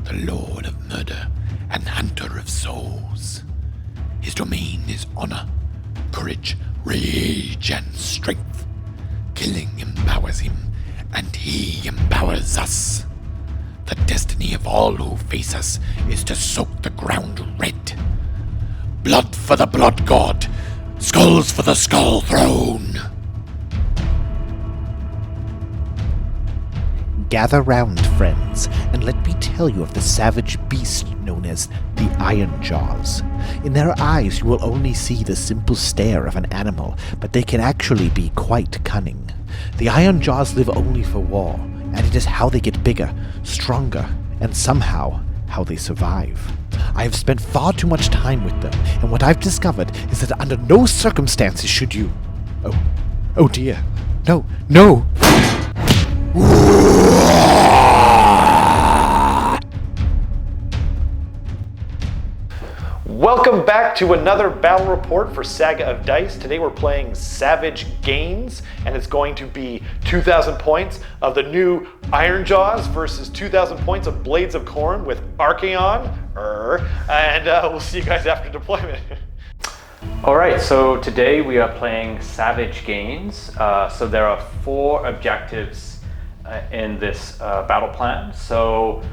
the Lord of Murder and Hunter of Souls. His domain is honor, courage, rage, and strength. Killing empowers him, and he empowers us. The destiny of all who face us is to soak the ground red. Blood for the Blood God, skulls for the Skull Throne. Gather round, friends, and let me tell you of the savage beast known as the Ironjawz. In their eyes you will only see the simple stare of an animal, but they can actually be quite cunning. The Ironjawz live only for war, and it is how they get bigger, stronger, and somehow how they survive. I have spent far too much time with them, and what I've discovered is that under no circumstances should you... Oh dear. No! Welcome back to another battle report for Saga of Dice. Today we're playing Savage Gains, and it's going to be 2,000 points of the new Ironjawz versus 2,000 points of Blades of Khorne with Archaon. And we'll see you guys after deployment. Alright, so today we are playing Savage Gains. So there are 4 objectives in this battle plan. So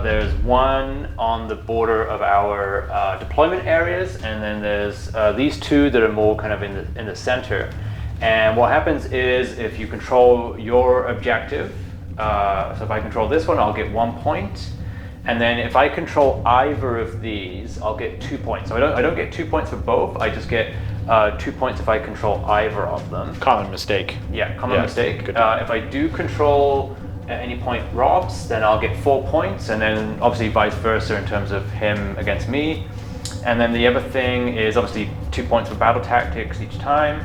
there's one on the border of our deployment areas, and then there's these 2 that are more kind of in the center. And what happens is if you control your objective, so if I control this one, I'll get 1 point. And then if I control either of these, I'll get 2 points. So I don't get 2 points for both. I just get 2 points if I control either of them. Common mistake. Yeah, common mistake. Good. If I do control at any point Rob's, then I'll get 4 points, and then obviously vice versa in terms of him against me. And then the other thing is obviously 2 points for battle tactics each time.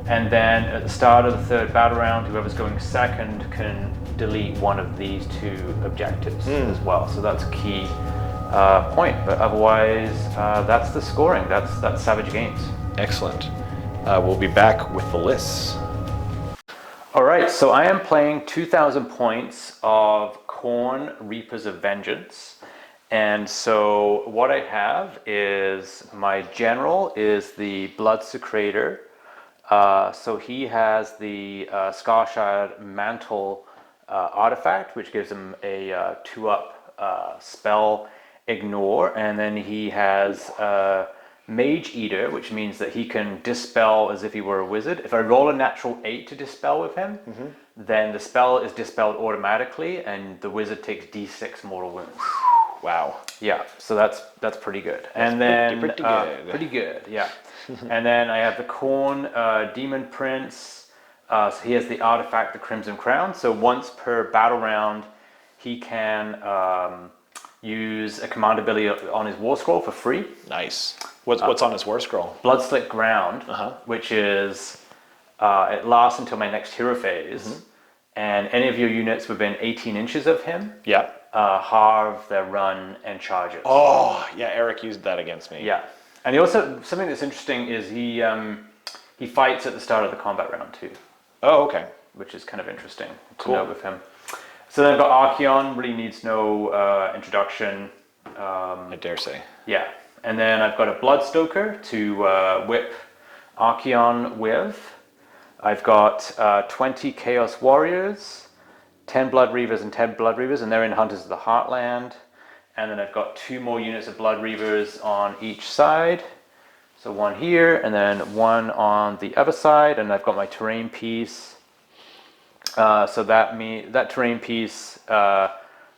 And then at the start of the 3rd battle round, whoever's going second can delete one of these 2 objectives as well. So that's a key point. But otherwise, that's the scoring. That's Savage Games. Excellent. We'll be back with the lists. Alright, so I am playing 2,000 points of Khorne Reapers of Vengeance. And so what I have is my general is the Blood Secretor. So he has the Scarshard Mantle artifact, which gives him a 2-up spell ignore. And then he has Mage Eater, which means that he can dispel as if he were a wizard. If I roll a natural 8 to dispel with him, then the spell is dispelled automatically, and the wizard takes d6 mortal wounds. Wow. Yeah, so that's pretty good. And then pretty good. Pretty good, yeah. And then I have the Khorne Demon Prince. So he has the artifact, the Crimson Crown. So once per battle round, he can use a command ability on his War Scroll for free. Nice. What's on his War Scroll? Bloodslit Ground, which is, it lasts until my next hero phase. And any of your units within 18 inches of him halve their run and charges. Oh, yeah, Eric used that against me. Yeah. And he also, something that's interesting is he fights at the start of the combat round too. Oh, okay. Which is kind of interesting to know with him. So then I've got Archaon, really needs no introduction. I dare say. Yeah. And then I've got a Bloodstoker to whip Archaon with. I've got 20 Chaos Warriors, 10 Blood Reavers and 10 Blood Reavers, and they're in Hunters of the Heartland. And then I've got 2 more units of Blood Reavers on each side. So one here, and then one on the other side, and I've got my terrain piece. So that terrain piece,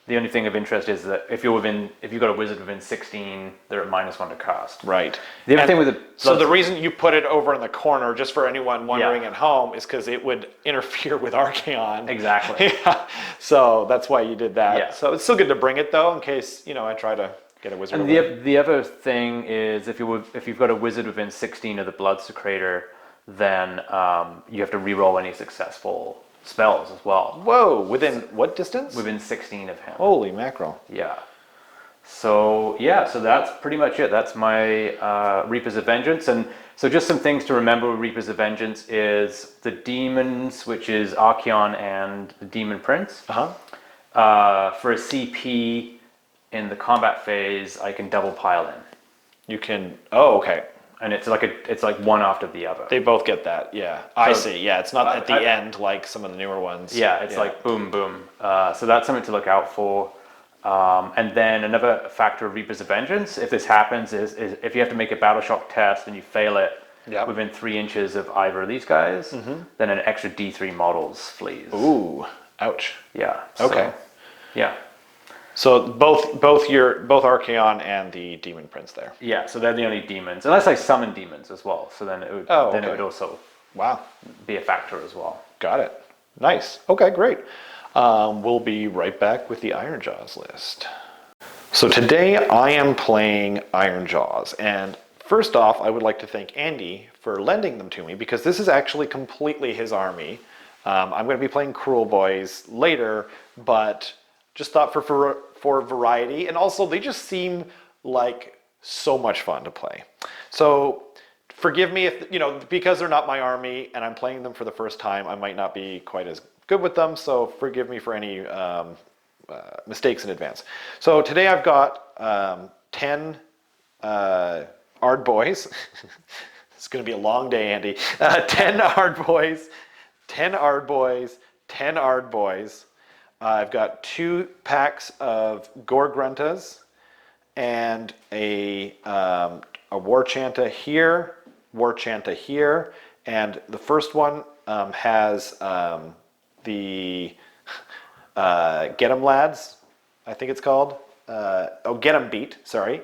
the only thing of interest is that if you've got a wizard within 16, they're at -1 to cast. Right. The other thing with so the reason you put it over in the corner, just for anyone wondering at home, is because it would interfere with Archaon. Exactly. Yeah. So that's why you did that. Yeah. So it's still good to bring it though, in case I try to get a wizard. And the other thing is if you've got a wizard within 16 of the Blood Secretor, then you have to reroll any successful spells as well. Whoa! Within what distance? Within 16 of him. Holy mackerel! Yeah. So so that's pretty much it. That's my Reapers of Vengeance. And so just some things to remember with Reapers of Vengeance is the demons, which is Archaon and the Demon Prince. For a CP, in the combat phase, I can double pile in. You can. Oh, okay. And it's like one after the other. They both get that. Yeah, I So, see. Yeah, it's not at the end like some of the newer ones. Yeah, it's like boom, boom. So that's something to look out for. And then another factor of Reapers of Vengeance, if this happens, is if you have to make a battle shock test and you fail it within 3 inches of either of these guys, then an extra D3 models flees. Ooh, ouch. Yeah. Okay. Yeah. So both Archaon and the Demon Prince there. Yeah, so they're the only demons, unless I summon demons as well. So then it would it would also be a factor as well. Got it. Nice. Okay, great. We'll be right back with the Ironjawz list. So today I am playing Ironjawz, and first off, I would like to thank Andy for lending them to me because this is actually completely his army. I'm going to be playing Cruel Boys later, but just thought for variety, and also they just seem like so much fun to play. So forgive me if, because they're not my army and I'm playing them for the first time, I might not be quite as good with them, so forgive me for any mistakes in advance. So today I've got 10 Ard Boys. It's going to be a long day, Andy. 10 Ard Boys, 10 Ard Boys, 10 Ard Boys. I've got 2 packs of Gore Gruntas and a War Chanta here, and the first one has the Get 'em Lads, I think it's called. Get 'em Beat, sorry.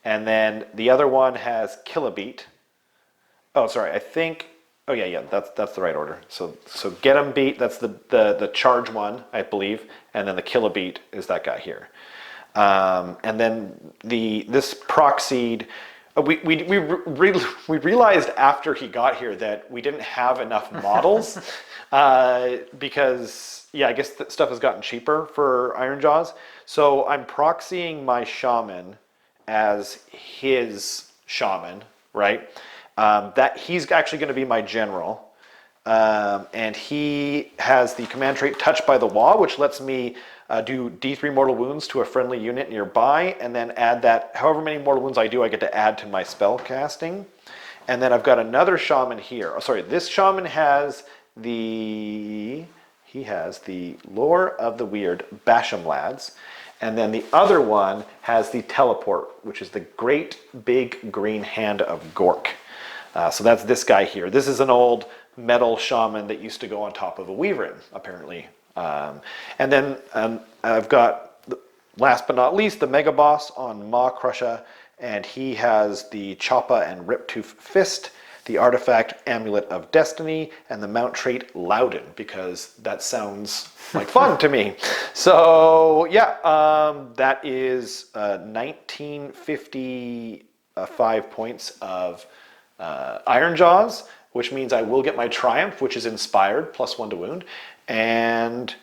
And then the other one has Kill a Beat. Oh, sorry, I think. Oh yeah, that's the right order. So Get 'em Beat, that's the charge one, I believe, and then the Kill a Beat is that guy here. And then this proxied. We realized after he got here that we didn't have enough models because I guess the stuff has gotten cheaper for Ironjawz. So I'm proxying my shaman as his shaman, right? That he's actually going to be my general, and he has the command trait Touched by the Law, which lets me do D3 mortal wounds to a friendly unit nearby, and then add that however many mortal wounds I do, I get to add to my spell casting. And then I've got another shaman here. Oh, sorry, this shaman has the Lore of the Weird Basham Lads. And then the other one has the Teleport, which is the Great Big Green Hand of Gork. So that's this guy here. This is an old metal shaman that used to go on top of a Weaverin, apparently. And then I've got, last but not least, the Mega Boss on Mawkrusha, and he has the Choppa and Riptooth Fist, the Artifact Amulet of Destiny, and the mount trait Loudon, because that sounds like fun to me. So that is 1955 points of Ironjawz, which means I will get my Triumph, which is inspired, +1 to wound. And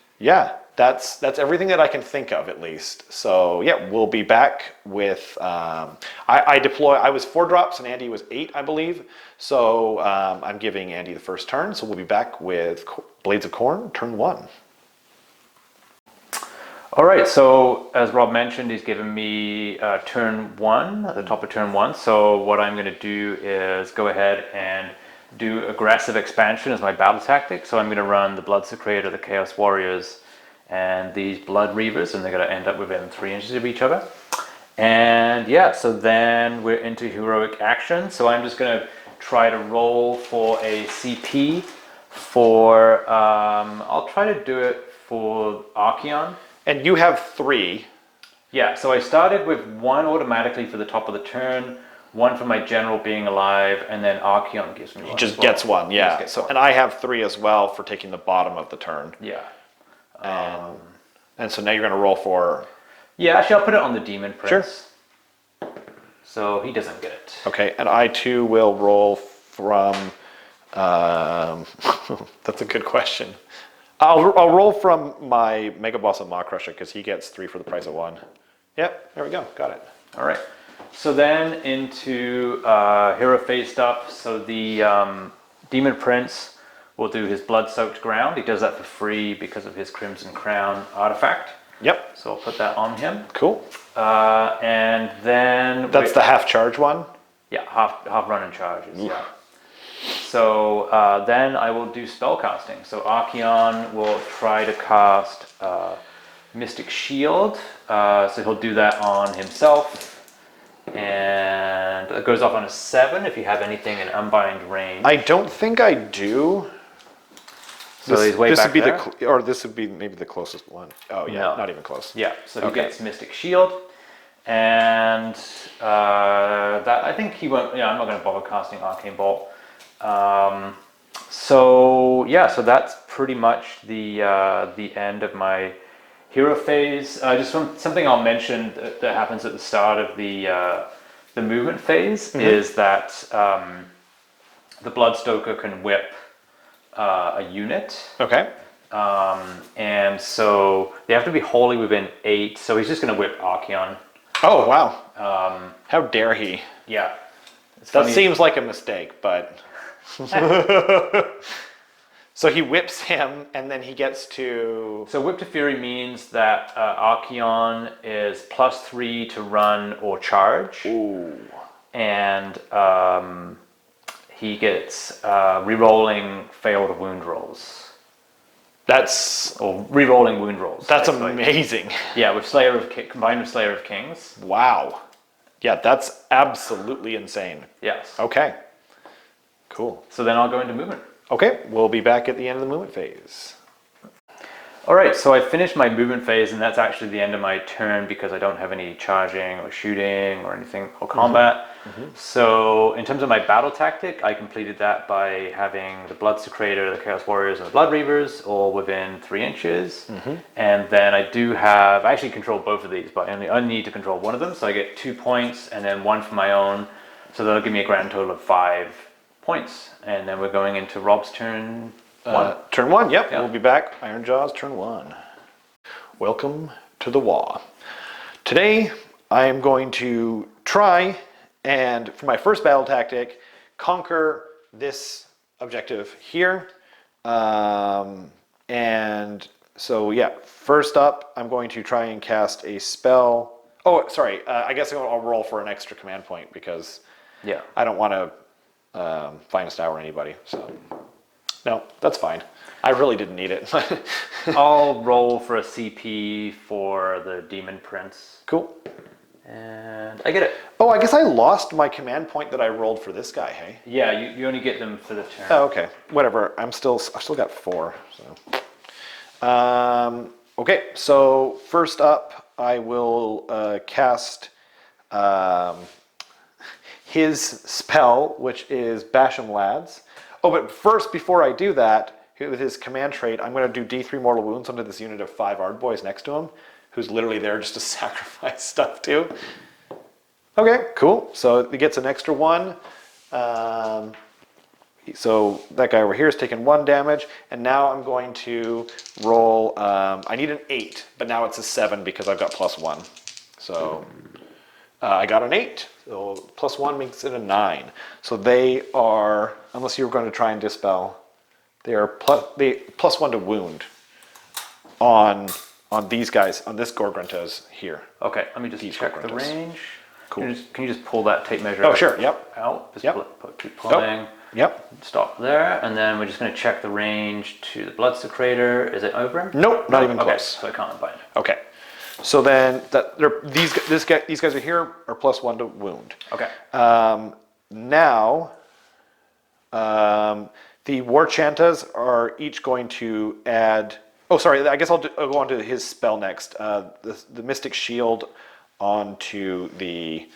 that's everything that I can think of, at least. So we'll be back with, I was 4 drops and Andy was 8, I believe. So I'm giving Andy the first turn. So we'll be back with Blades of Khorne, turn 1. All right, so as Rob mentioned, he's given me turn 1, at the top of turn 1. So what I'm going to do is go ahead and do aggressive expansion as my battle tactic. So I'm going to run the Blood Secretor, the Chaos Warriors, and these Blood Reavers, and they're going to end up within 3 inches of each other. And so then we're into heroic action. So I'm just going to try to roll for a CP for, I'll try to do it for Archaon. And you have 3. Yeah, so I started with 1 automatically for the top of the turn, 1 for my general being alive, and then Archaon gives me 1. He just gets 1, yeah. And I have 3 as well for taking the bottom of the turn. Yeah. And so now you're going to roll for... Yeah, actually I'll put it on the Demon Prince. Sure. So he doesn't get it. Okay, and I too will roll from... that's a good question. I'll roll from my Mega Boss of Mawkrusha because he gets 3 for the price of 1. Yep, there we go. Got it. All right. So then into hero phase stuff. So the Demon Prince will do his Blood-Soaked Ground. He does that for free because of his Crimson Crown artifact. Yep. So I'll put that on him. Cool. And then... That's the half charge one? Yeah, half run and charges, yeah. So then I will do spell casting. So Archaon will try to cast Mystic Shield. So he'll do that on himself. And it goes off on a 7 if you have anything in unbind range. I don't think I do. So he's way back there. Or this would be maybe the closest one. Oh yeah, No. not even close. Yeah, so he gets Mystic Shield. And that I think he won't. Yeah, I'm not going to bother casting Arcane Bolt. So that's pretty much the end of my hero phase. Just something I'll mention that happens at the start of the movement phase is that the Bloodstoker can whip a unit. Okay. And so they have to be wholly within 8. So he's just going to whip Archaon. Oh wow. How dare he? Yeah. That seems like a mistake, but... So he whips him, and then he gets to... So Whip to Fury means that Archaon is +3 to run or charge. Ooh. And he gets re-rolling failed wound rolls. Or re-rolling wound rolls. That's basically. amazing. Yeah, with combined with Slayer of Kings. Wow. Yeah, that's absolutely insane. Yes. Okay. Cool. So then I'll go into movement. Okay, we'll be back at the end of the movement phase. All right, so I finished my movement phase, and that's actually the end of my turn because I don't have any charging or shooting or anything or combat. So in terms of my battle tactic, I completed that by having the Blood Secretor, the Chaos Warriors, and the Blood Reavers all within 3 inches. And then I actually control both of these, but I only need to control one of them. So I get 2 points and then 1 for my own. So that'll give me a grand total of 5 points. And then we're going into Rob's turn 1. Turn 1, yep. We'll be back. Ironjawz, turn 1. Welcome to the Wa. Today, I am going to try and, for my first battle tactic, conquer this objective here. And so, yeah, first up, I'm going to try and cast a spell. Oh, sorry. I guess I'll roll for an extra command point because I don't want to finest hour anybody. So, no, that's fine. I really didn't need it. I'll roll for a CP for the Demon Prince. Cool. And I get it. Oh, I guess I lost my command point that I rolled for this guy, hey? Yeah, you only get them for the turn. Oh, okay. Whatever. I still got 4. So, okay. So first up, I will cast his spell, which is Basham Lads. Oh, but first, before I do that, with his command trait, I'm going to do D3 mortal wounds onto this unit of 5 Ard boys next to him, who's literally there just to sacrifice stuff too. Okay, cool. So he gets an extra 1. So that guy over here is taking 1 damage, and now I'm going to roll. I need an 8, but now it's a 7 because I've got +1. So I got an 8. So +1 makes it a 9. So they are, unless you were going to try and dispel, they are +1 to wound on these guys, on this Gorgruntas here. Okay, let me just check the range. Cool. Can you just pull that tape measure? Oh, sure. Yep. Out. Just Yep. keep pulling. Yep. Stop there, and then we're just going to check the range to the Blood Secretor. Is it over? Nope, not even okay, close. So I can't bind. Okay. So then these guys are here are +1 to wound. Okay. Now, the War Chantas are each going to add. Oh, sorry. I guess I'll go on to his spell next. The Mystic Shield onto the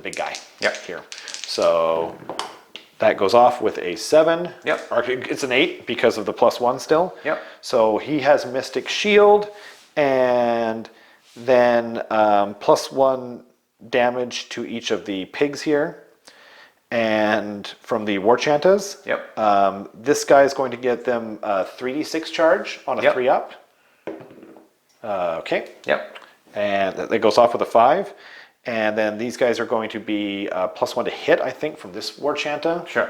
big guy. Yep. Here. So that goes off with a 7. Yep. It's an 8 because of the +1 still. Yep. So he has Mystic Shield, and then +1 damage to each of the pigs here. And from the War Chantas, this guy is going to get them 3d6 charge on a 3-up. Okay. Yep. And that goes off with a 5. And then these guys are going to be +1 to hit, I think, from this War Chanta. Sure.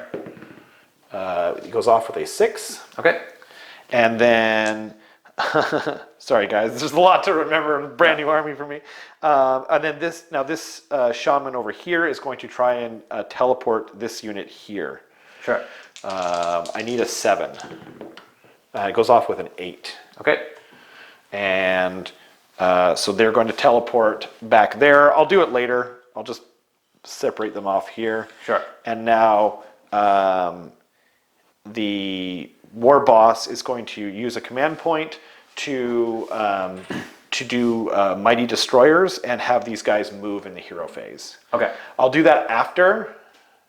It goes off with a 6. Okay. And then Sorry, guys. There's a lot to remember. Brand new army for me. And then this shaman over here is going to try and teleport this unit here. Sure. I need a 7. It goes off with an 8. Okay. And so they're going to teleport back there. I'll do it later. I'll just separate them off here. Sure. And now the war boss is going to use a command point to do mighty destroyers and have these guys move in the hero phase. Okay. I'll do that after,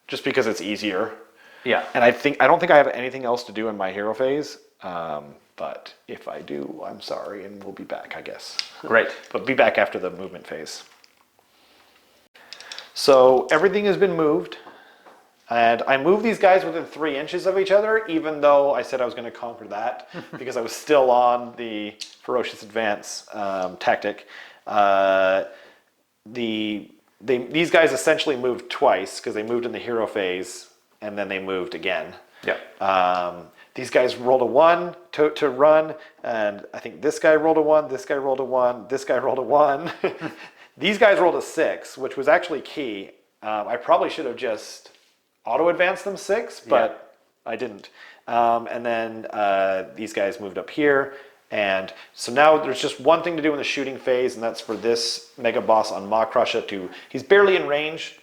just because it's easier. Yeah. And I don't think I have anything else to do in my hero phase. But if I do, I'm sorry, and we'll be back, I guess. Great. But be back after the movement phase. So everything has been moved. And I moved these guys within 3 inches of each other, even though I said I was going to conquer that, because I was still on the ferocious advance tactic. These guys essentially moved twice, because they moved in the hero phase, and then they moved again. Yeah. These guys rolled a 1 to run, and I think this guy rolled a 1, this guy rolled a 1, this guy rolled a 1. These guys rolled a 6, which was actually key. I probably should have just auto-advanced them 6, but I didn't. And then these guys moved up here. And so now there's just one thing to do in the shooting phase, and that's for this mega boss on Mawkrusha to, he's barely in range.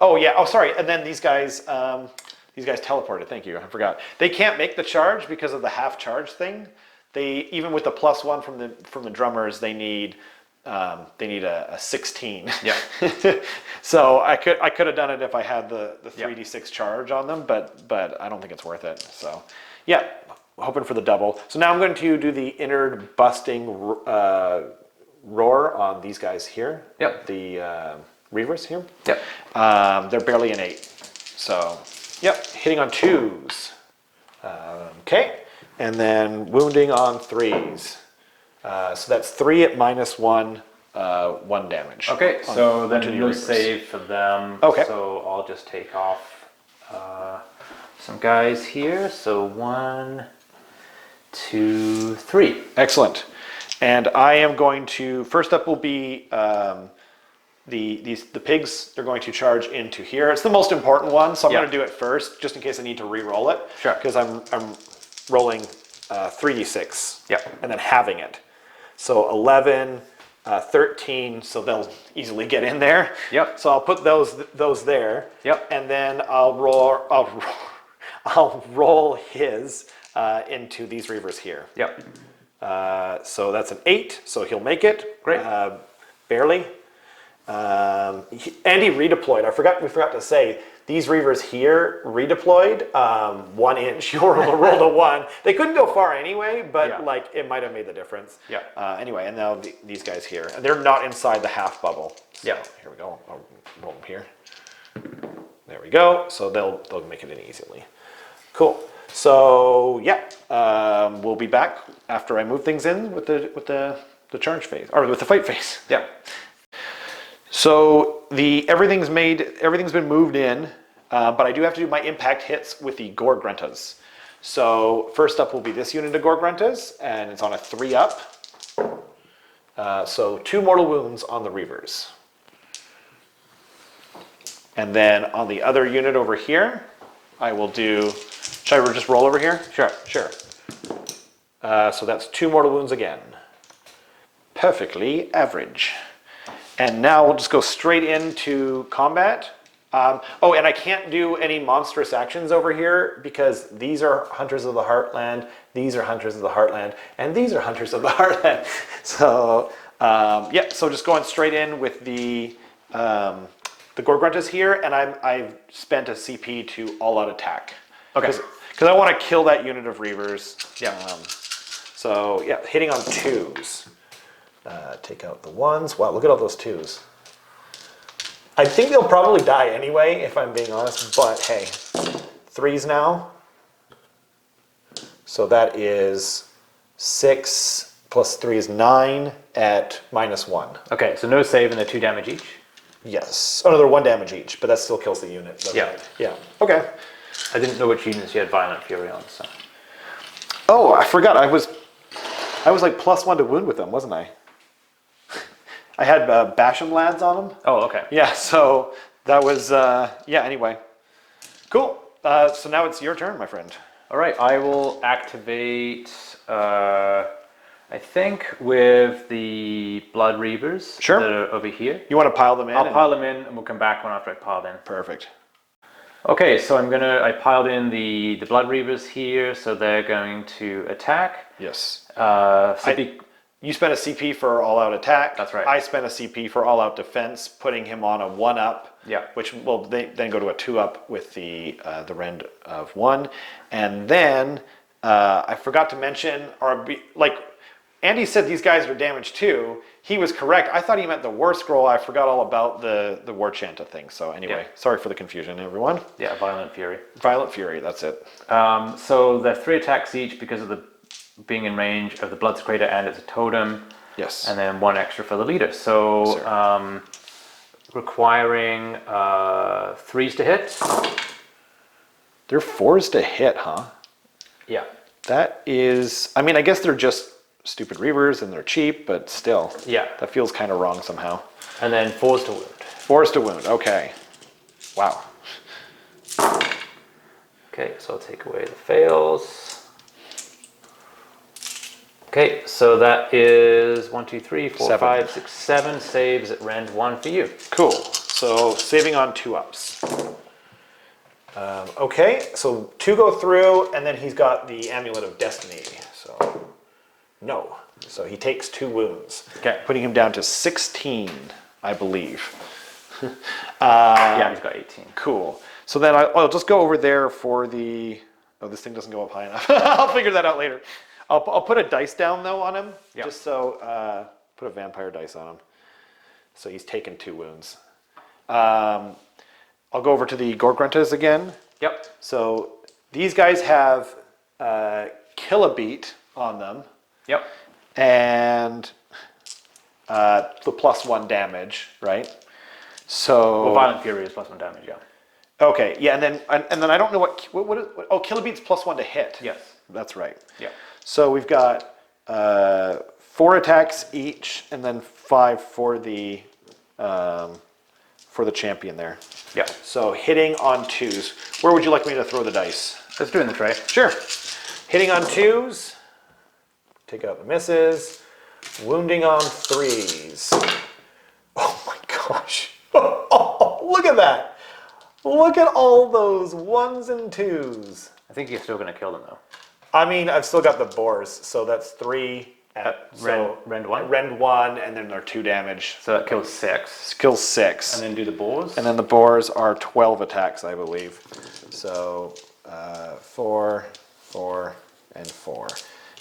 Oh yeah, oh sorry, and then these guys teleported, thank you, I forgot. They can't make the charge because of the half charge thing. They, even with the +1 from the drummers, they need a 16. Yeah. So I could have done it if I had the 3d6 charge on them, but I don't think it's worth it. So yeah, hoping for the double. So now I'm going to do the innard busting roar on these guys here. Yep. The Reavers here. Yep. They're barely an 8. So yep, hitting on 2s. Okay, and then wounding on 3s. So that's 3 at -1, 1 damage. Okay, so then onto the you'll Reavers. save for them. Okay. So I'll just take off some guys here. So 1, 2, 3. Excellent. And I am going to, first up will be the pigs. They're going to charge into here. It's the most important one, so I'm going to do it first, just in case I need to re-roll it. Sure. Because I'm rolling 3d6. Yep. And then halving it. So 11, 13, so they'll easily get in there. Yep. So I'll put those there. Yep. And then I'll roll his into these Reavers here. Yep. So that's an 8, so he'll make it. Great. Barely. And he redeployed. We forgot to say, these Reavers here redeployed 1 inch. You rolled a 1. They couldn't go far anyway, but like it might have made the difference. Yeah. Anyway, and now these guys here, and they're not inside the half bubble. So Yeah. Here we go. I'll roll them here. There we go. So they'll make it in easily. Cool. So yeah, we'll be back after I move things in with the charge phase, or with the fight phase. Yeah. So everything's been moved in, but I do have to do my impact hits with the Gore Gruntas. So first up will be this unit of Gore Gruntas, and it's on a 3-up. So 2 mortal wounds on the Reavers. And then on the other unit over here, I will do, should I just roll over here? Sure. Sure. So that's 2 mortal wounds again. Perfectly average. And now we'll just go straight into combat. Oh, and I can't do any monstrous actions over here because these are Hunters of the Heartland, these are Hunters of the Heartland, and these are Hunters of the Heartland. So, yeah, so just going straight in with the Gore Gruntas here, and I've spent a CP to all-out attack. Okay. Because I want to kill that unit of Reavers. Yeah. So, yeah, hitting on 2s. Take out the 1s. Wow, look at all those 2s. I think they'll probably die anyway, if I'm being honest, but hey, 3s now. So that is 6 plus 3 is 9 at -1. Okay, so no save and the 2 damage each. Yes. Oh no, they're 1 damage each, but that still kills the unit. Doesn't Yeah. it? Yeah. Okay. I didn't know which units you had Violent Fury on, so. Oh, I forgot. I was like +1 to wound with them, wasn't I? I had Basham lads on them. Oh, okay. Yeah, so that was, yeah, anyway. Cool. So now it's your turn, my friend. All right, I will activate, I think, with the Blood Reavers Sure. that are over here. You want to pile them in? I'll pile them in, and we'll come back one after I pile them in. Perfect. Okay, so I piled in the Blood Reavers here, so they're going to attack. Yes. You spent a CP for all-out attack. That's right. I spent a CP for all-out defense, putting him on a 1-up. Yeah. Which will then go to a 2-up with the rend of 1, and then I forgot to mention, Andy said these guys are damaged too. He was correct. I thought he meant the war scroll. I forgot all about the war chanta thing. So anyway, sorry for the confusion, everyone. Yeah, Violent Fury. Violent Fury. That's it. So they're 3 attacks each because of the being in range of the Blood Secretor and it's a totem. Yes. And then 1 extra for the leader. So requiring 3s to hit. They're 4s to hit, huh? Yeah. That is. I mean, I guess they're just stupid Reavers and they're cheap, but still. Yeah. That feels kind of wrong somehow. And then 4s to wound. 4s to wound. Okay. Wow. Okay, so I'll take away the fails. Okay, so that is 1, 2, 3, 4, 7. 5, 6, 7 saves at rend 1 for you. Cool. So saving on 2-ups. Okay, so 2 go through, and then he's got the Amulet of Destiny. So no. So he takes 2 wounds. Okay. Putting him down to 16, I believe. Yeah, he's got 18. Cool. So then I'll just go over there for the. Oh, this thing doesn't go up high enough. I'll figure that out later. I'll put a dice down though on him, just so put a vampire dice on him. So he's taken 2 wounds. I'll go over to the Gorgruntas again. Yep. So these guys have kill a beat on them. Yep. And the +1 damage, right? So Well, Violent Fury is +1 damage, yeah. Okay, yeah, and then I don't know what kill a beat's +1 to hit. Yes. That's right. Yeah. So we've got 4 attacks each, and then 5 for the champion there. Yeah. So hitting on 2s. Where would you like me to throw the dice? Let's do it in the tray. Sure. Hitting on 2s. Take out the misses. Wounding on 3s. Oh my gosh. Oh, look at that. Look at all those 1s and 2s. I think you're still going to kill them though. I mean, I've still got the boars, so that's 3 at rend 1? Rend 1, and then they're 2 damage. So that kills 6. Kills 6. And then do the boars? And then the boars are 12 attacks, I believe. So 4, 4, and 4.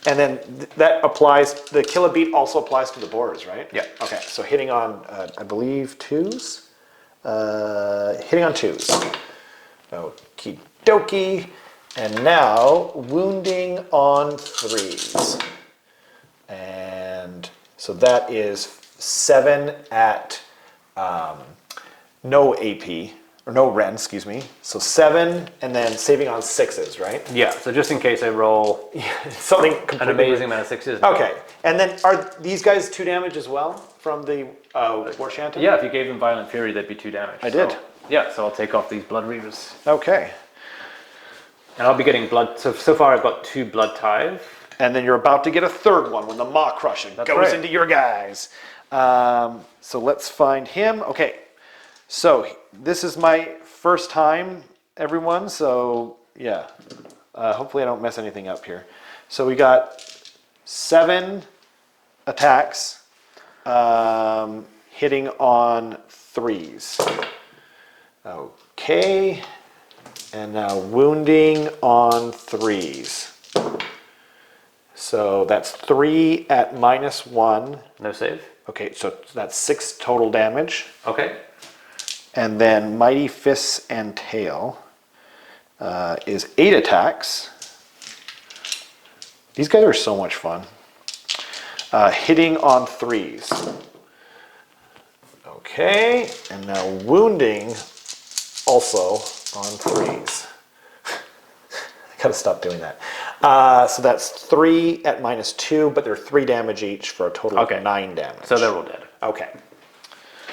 And then that applies, the kill a beat also applies to the boars, right? Yeah. Okay, so hitting on, I believe, 2s? Hitting on 2s. Okie dokie. And now, wounding on 3s. And so that is 7 at no AP, or no rend, excuse me. So 7, and then saving on 6s, right? Yeah, so just in case I roll Something an completely amazing amount of 6s. Okay, and then are these guys 2 damage as well from the War Chanta? Yeah, if you gave them Violent Fury, that'd be 2 damage. I did. Yeah, so I'll take off these Blood Reavers. Okay. And I'll be getting blood. So far I've got 2 Blood Tithe. And then you're about to get a 3rd one when the Mawkrusha goes right. into your guys. So let's find him. Okay, so this is my first time, everyone. So yeah, hopefully I don't mess anything up here. So we got 7 attacks, hitting on 3s. Okay, and now wounding on 3s. So that's 3 at -1. No save. Okay, so that's 6 total damage. Okay. And then Mighty Fists and Tail is 8 attacks. These guys are so much fun. Hitting on 3s. Okay, and now wounding also on 3s. I gotta stop doing that. So that's 3 at -2, but they're 3 damage each for a total of 9 damage. So they're all dead. Okay.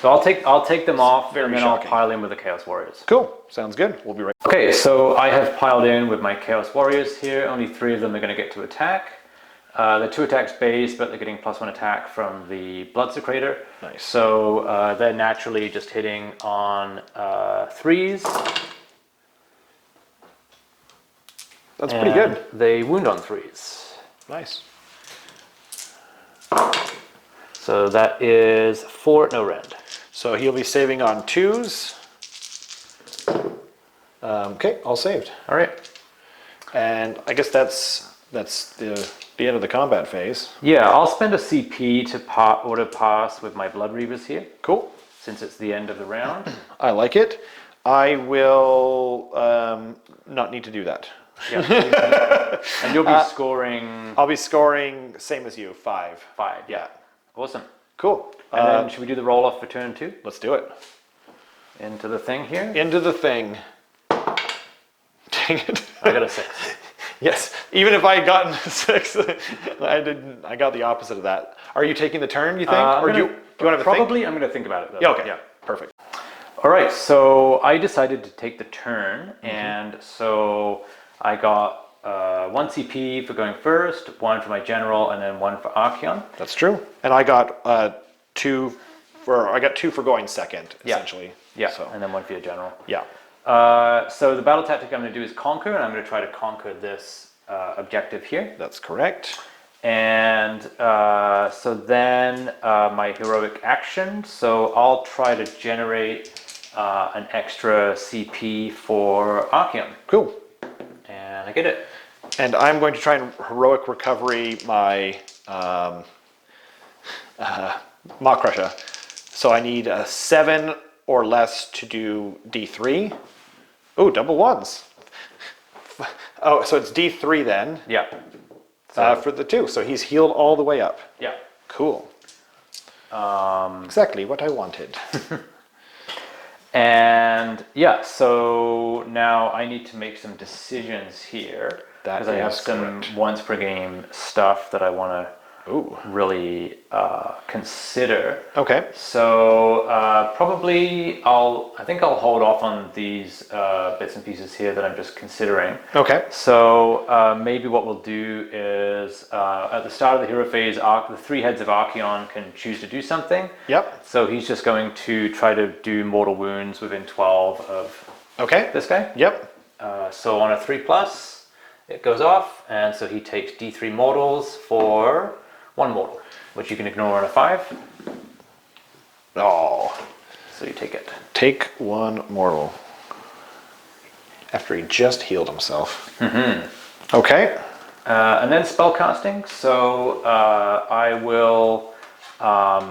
So I'll take them off, very and then shocking. I'll pile in with the Chaos Warriors. Cool. Sounds good. We'll be right. Okay, so I have piled in with my Chaos Warriors here. Only 3 of them are going to get to attack. They're 2 attacks base, but they're getting +1 attack from the Blood Secretor. Nice. So they're naturally just hitting on 3s. That's pretty good. They wound on 3s. Nice. So that is 4 at no rend. So he'll be saving on 2s. Okay, all saved. All right. And I guess that's the end of the combat phase. Yeah, I'll spend a CP to auto pass with my Blood Reavers here, Cool. since it's the end of the round. I like it. I will not need to do that. Yeah. And you'll be scoring I'll be scoring same as you, 5. 5. Yeah. Awesome. Cool. And then should we do the roll off for turn 2? Let's do it. Into the thing here. Into the thing. Dang it. I got a 6. Yes. Even if I had gotten a 6, I didn't. I got the opposite of that. Are you taking the turn, you think? Or do you want to have a probably I'm going to think about it though. Yeah, okay. Yeah. Perfect. All right, so I decided to take the turn, and so I got 1 CP for going first, 1 for my general, and then 1 for Archaon. That's true. And I got 2 for going second, essentially. Yeah, So, and then 1 for your general. yeah. So the battle tactic I'm going to do is conquer, and I'm going to try to conquer this objective here. That's correct. And so then my heroic action, so I'll try to generate an extra CP for Archaon. Cool. And I get it. And I'm going to try and heroic recovery my Mawkrusha. So I need a 7 or less to do D3. Oh, double 1s. Oh, so it's D3 then. Yeah. For the 2. So he's healed all the way up. Yeah. Cool. Exactly what I wanted. And yeah, so now I need to make some decisions here. That because I have is some correct. once per game stuff that I want to really consider. Okay. So probably I think I'll hold off on these bits and pieces here that I'm just considering. Okay. So maybe what we'll do is at the start of the hero phase, the 3 heads of Archaon can choose to do something. Yep. So he's just going to try to do mortal wounds within 12 of this guy. Yep. So on a 3+, it goes off, and so he takes D3 mortals for 1 mortal, which you can ignore on a 5. Oh. So you take it. Take 1 mortal. After he just healed himself. Mm-hmm. Okay. And then spell casting. So I will. By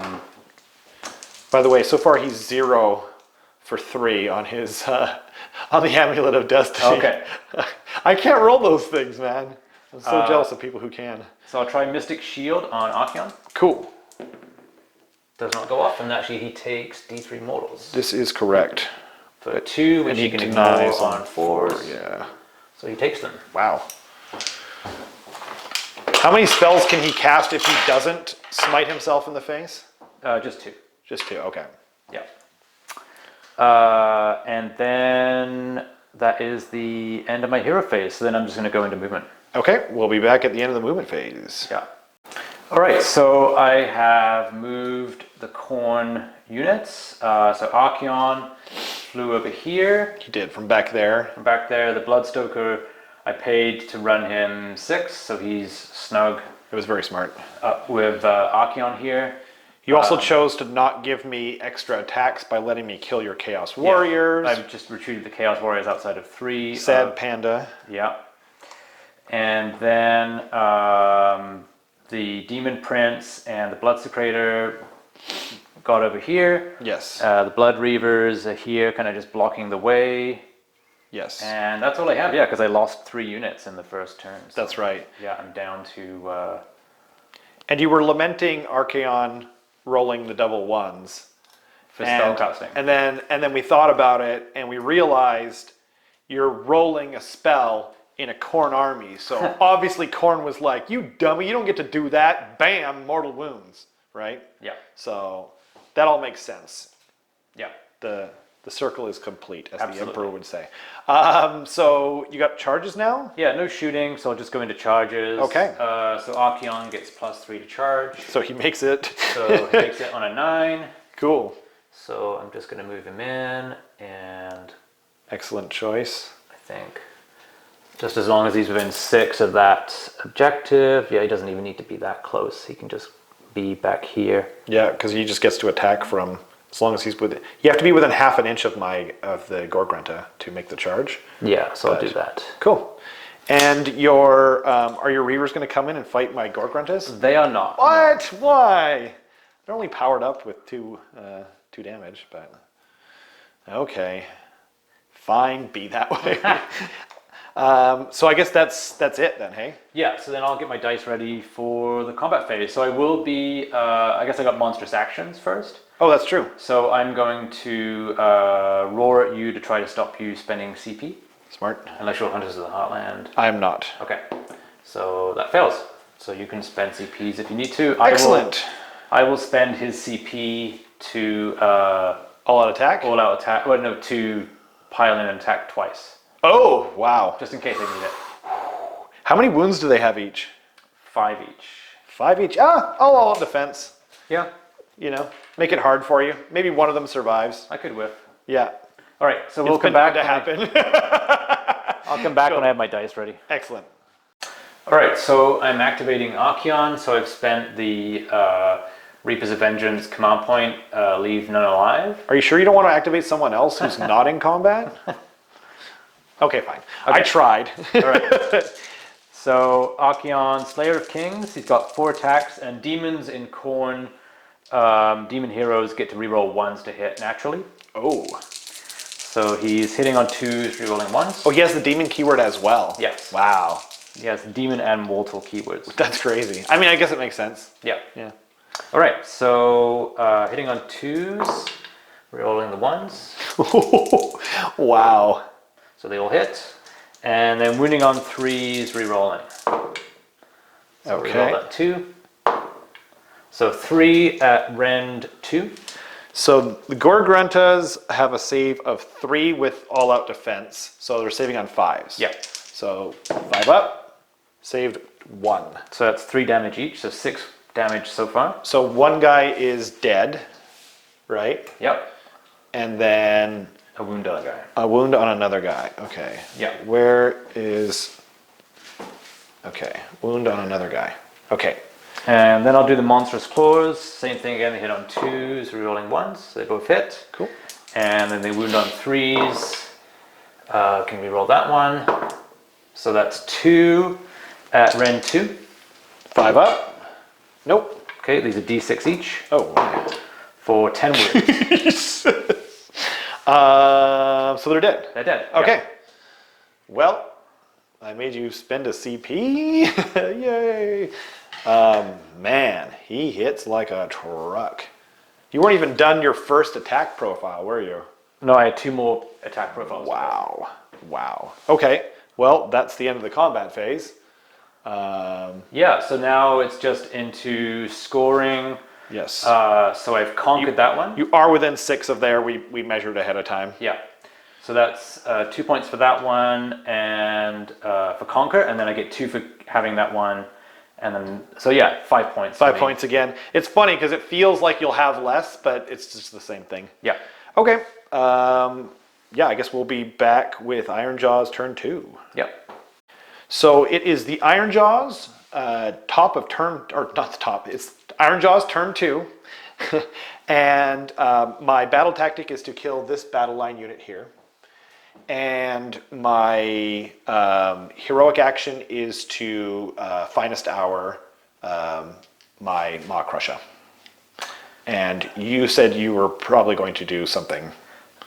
the way, so far he's 0 for 3 on his on the Amulet of Destiny. Okay. I can't roll those things, man. I'm so jealous of people who can. So I'll try Mystic Shield on Archaon. Cool. Does not go off, and actually he takes D3 mortals. This is correct. For 2, which And he can denies ignore on 4s. Yeah. So he takes them. Wow. How many spells can he cast if he doesn't smite himself in the face? Just 2. Just 2, okay. Yeah. And then that is the end of my hero phase. So then I'm just going to go into movement. Okay, we'll be back at the end of the movement phase. Yeah. All right, so I have moved the Khorne units. So Archaon flew over here. He did, from back there. From back there, the Bloodstoker, I paid to run him 6, so he's snug It was very smart. with Archaon here. You also chose to not give me extra attacks by letting me kill your Chaos Warriors. Yeah, I've just retreated the Chaos Warriors outside of 3. Sad panda. Yeah. And then the Demon Prince and the Blood Secretor got over here. Yes. The Blood Reavers are here, kind of just blocking the way. Yes. And that's all I have, yeah, because I lost 3 units in the first turn. So, That's right. yeah, I'm down to... And you were lamenting Archaon rolling the double 1s. for spellcasting. And then we thought about it and we realized you're rolling a spell in a Khorne army. So obviously Khorne was like, you dummy, you don't get to do that. Bam, mortal wounds, right? Yeah. So that all makes sense. Yeah. The circle is complete, as Absolutely. the Emperor would say. So you got charges now? Yeah, no shooting, so I'll just go into charges. Okay. So Archaon gets +3 to charge. So he makes it. So he makes it on a 9. Cool. So I'm just going to move him in, and Excellent choice. I think just as long as he's within 6 of that objective, yeah, he doesn't even need to be that close. He can just be back here. Yeah, because he just gets to attack from, as long as he's within, you have to be within half an inch of the Gorgrunta to make the charge. Yeah, so I'll do that. Cool. And your, are your Reavers going to come in and fight my Gorgruntas? They are not. What? Why? They're only powered up with 2 damage, but okay. Fine, be that way. So I guess that's it then, hey? Yeah, so then I'll get my dice ready for the combat phase. So I will be, I guess I got monstrous actions first. Oh, that's true. So I'm going to roar at you to try to stop you spending CP. Smart. Unless you're Hunters of the Heartland. I am not. Okay, so that fails. So you can spend CPs if you need to. Excellent. I will spend his CP to All-out attack? all out attack. Well, no, to pile in and attack twice, Oh, wow. just in case I need it. How many wounds do they have each? 5 each. 5 each. All-out defense. Yeah, You know, make it hard for you. Maybe one of them survives. I could whiff. Yeah. All right, so we'll It's come been known back. to happen. I'll come back when I have my dice ready. Excellent. All right, so I'm activating Archaon. So I've spent the Reapers of Vengeance command point, leave none alive. Are you sure you don't want to activate someone else who's not in combat? Okay, fine. I tried. All right. So Archaon, Slayer of Kings. He's got 4 attacks, and demons in Khorne, demon heroes get to reroll 1s to hit naturally. Oh. So he's hitting on 2s, rerolling 1s. Oh, he has the demon keyword as well. Yes. Wow. He has demon and mortal keywords. That's crazy. I mean, I guess it makes sense. Yeah. Yeah. All right, so hitting on 2s, rerolling the 1s. Wow. So they all hit. And then wounding on 3s, rerolling. So Okay. reroll that 2. So 3 at rend 2. So the Gorgruntas have a save of 3 with all-out defense. So they're saving on 5s. Yeah. So 5 up, saved 1. So that's 3 damage each, so 6 damage so far. So one guy is dead, right? Yep. And then A wound on a guy. a wound on another guy. Okay. Yeah. Where is... Okay. Wound on another guy. Okay. And then I'll do the monstrous claws. Same thing again, they hit on 2s, rerolling 1s, so they both hit. Cool. And then they wound on 3s. Can we roll that one? So that's 2 at rend 2. 5 up. Nope. Okay, these are d6 each Oh. for 10 wounds. So they're dead. They're dead. Okay. Yeah. Well, I made you spend a CP. Yay. Man, he hits like a truck. You weren't even done your first attack profile, were you? No, I had 2 more attack profiles. Wow. Wow. Okay. Well, that's the end of the combat phase. Yeah, so now it's just into scoring. Yes. So I've conquered that one. You are within 6 of there. We measured ahead of time. Yeah. So that's 2 points for that one and for conquer, and then I get 2 for having that one. And then, so yeah, 5 points. 5 points again. It's funny because it feels like you'll have less, but it's just the same thing. Yeah. Okay. Yeah, I guess we'll be back with Ironjawz Turn 2. Yep. So it is the Ironjawz top of turn, or not the top, it's Ironjawz Turn 2. And my battle tactic is to kill this battle line unit here. And my heroic action is to Finest Hour my Mawkrusha. And you said you were probably going to do something.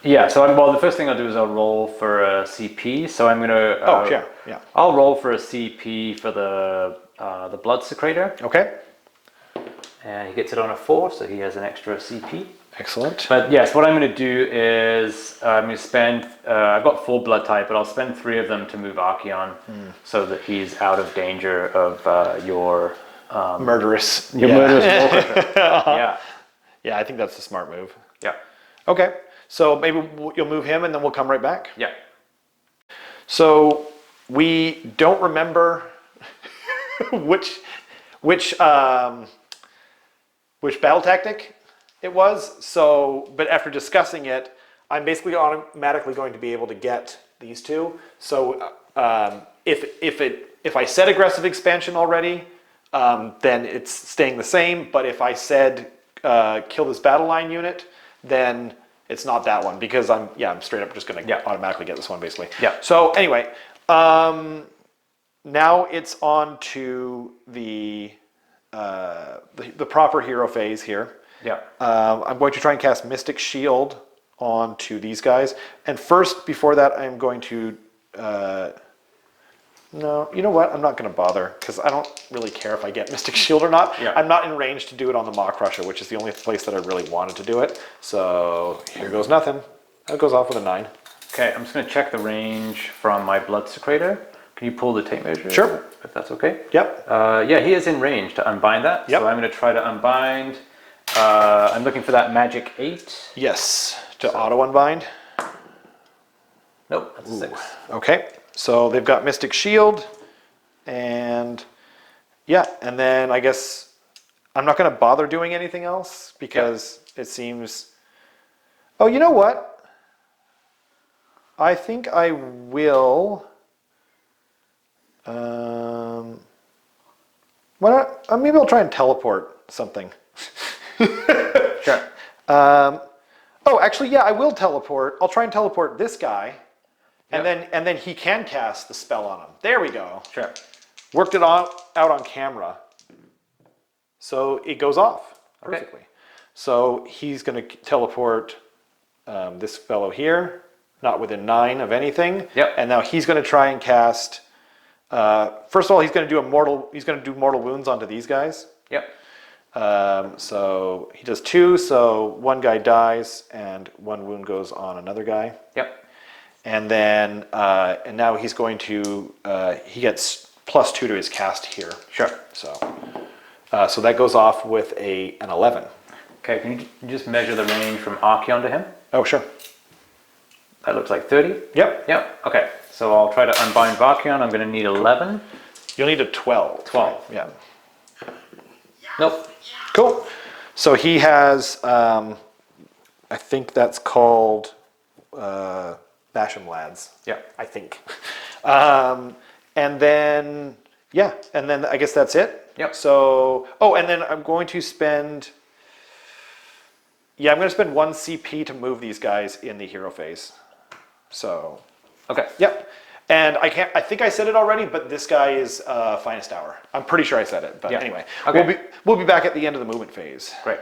Yeah, so well, the first thing I'll do is I'll roll for a CP. So I'm gonna. Oh, yeah, yeah. I'll roll for a CP for the Blood Secretor, Okay. and he gets it on a 4, so he has an extra CP. Excellent. But yes, what I'm going to do is I'm going to spend. I've got 4 blood type, but I'll spend 3 of them to move Archaon, so that he's out of danger of your Murderous. murderous Mawkrusha. Yeah. Yeah, I think that's the smart move. Yeah. Okay, so maybe you'll move him and then we'll come right back. Yeah. So we don't remember which battle tactic it was. So, but after discussing it, I'm basically automatically going to be able to get these two. So if I said aggressive expansion already, then it's staying the same. But if I said kill this battle line unit, then it's not that one, because I'm straight up just going to automatically get this one basically. Yeah. So anyway, now it's on to the proper hero phase here. Yeah. I'm going to try and cast Mystic Shield onto these guys, and first, before that, I'm going to. No, you know what? I'm not going to bother, because I don't really care if I get Mystic Shield or not. Yeah. I'm not in range to do it on the Mawkrusha, which is the only place that I really wanted to do it. So here goes nothing. That goes off with a 9. Okay, I'm just going to check the range from my Blood Secretor. Can you pull the tape measure? Sure. If that's okay? Yep. Yeah, he is in range to unbind that. Yep. So I'm going to try to unbind. I'm looking for that magic 8. Yes. To auto unbind. Nope, that's a 6. Okay. So they've got Mystic Shield, and yeah, and then I guess I'm not going to bother doing anything else, because it seems. Oh, you know what? I think I will. Why not? Maybe I'll try and teleport something. Sure. Oh, actually, yeah, I will teleport. I'll try and teleport this guy. And then he can cast the spell on him. There we go. Sure. Worked it out on camera. So it goes off perfectly. Okay. So he's going to teleport this fellow here, not within 9 of anything. Yep. And now he's going to try and cast. First of all, he's going to do mortal wounds onto these guys. Yep. So he does 2. So one guy dies, and 1 wound goes on another guy. Yep. And then, and now he's going to, he gets +2 to his cast here. Sure. So that goes off with an 11. Okay, can you just measure the range from Archaon to him? Oh, sure. That looks like 30. Yep. Yep. Okay, so I'll try to unbind Archaon. I'm going to need 11. You'll need a 12. 12. Yeah. Nope. Cool. So he has, I think that's called Bash 'em Lads. Yeah. I think. And then, I guess that's it. Yep. So, and then I'm going to spend, I'm going to spend 1 CP to move these guys in the hero phase. So, Okay. yep. And I think I said it already, but this guy is finest hour. I'm pretty sure I said it, but anyway. Okay. We'll be back at the end of the movement phase. Great.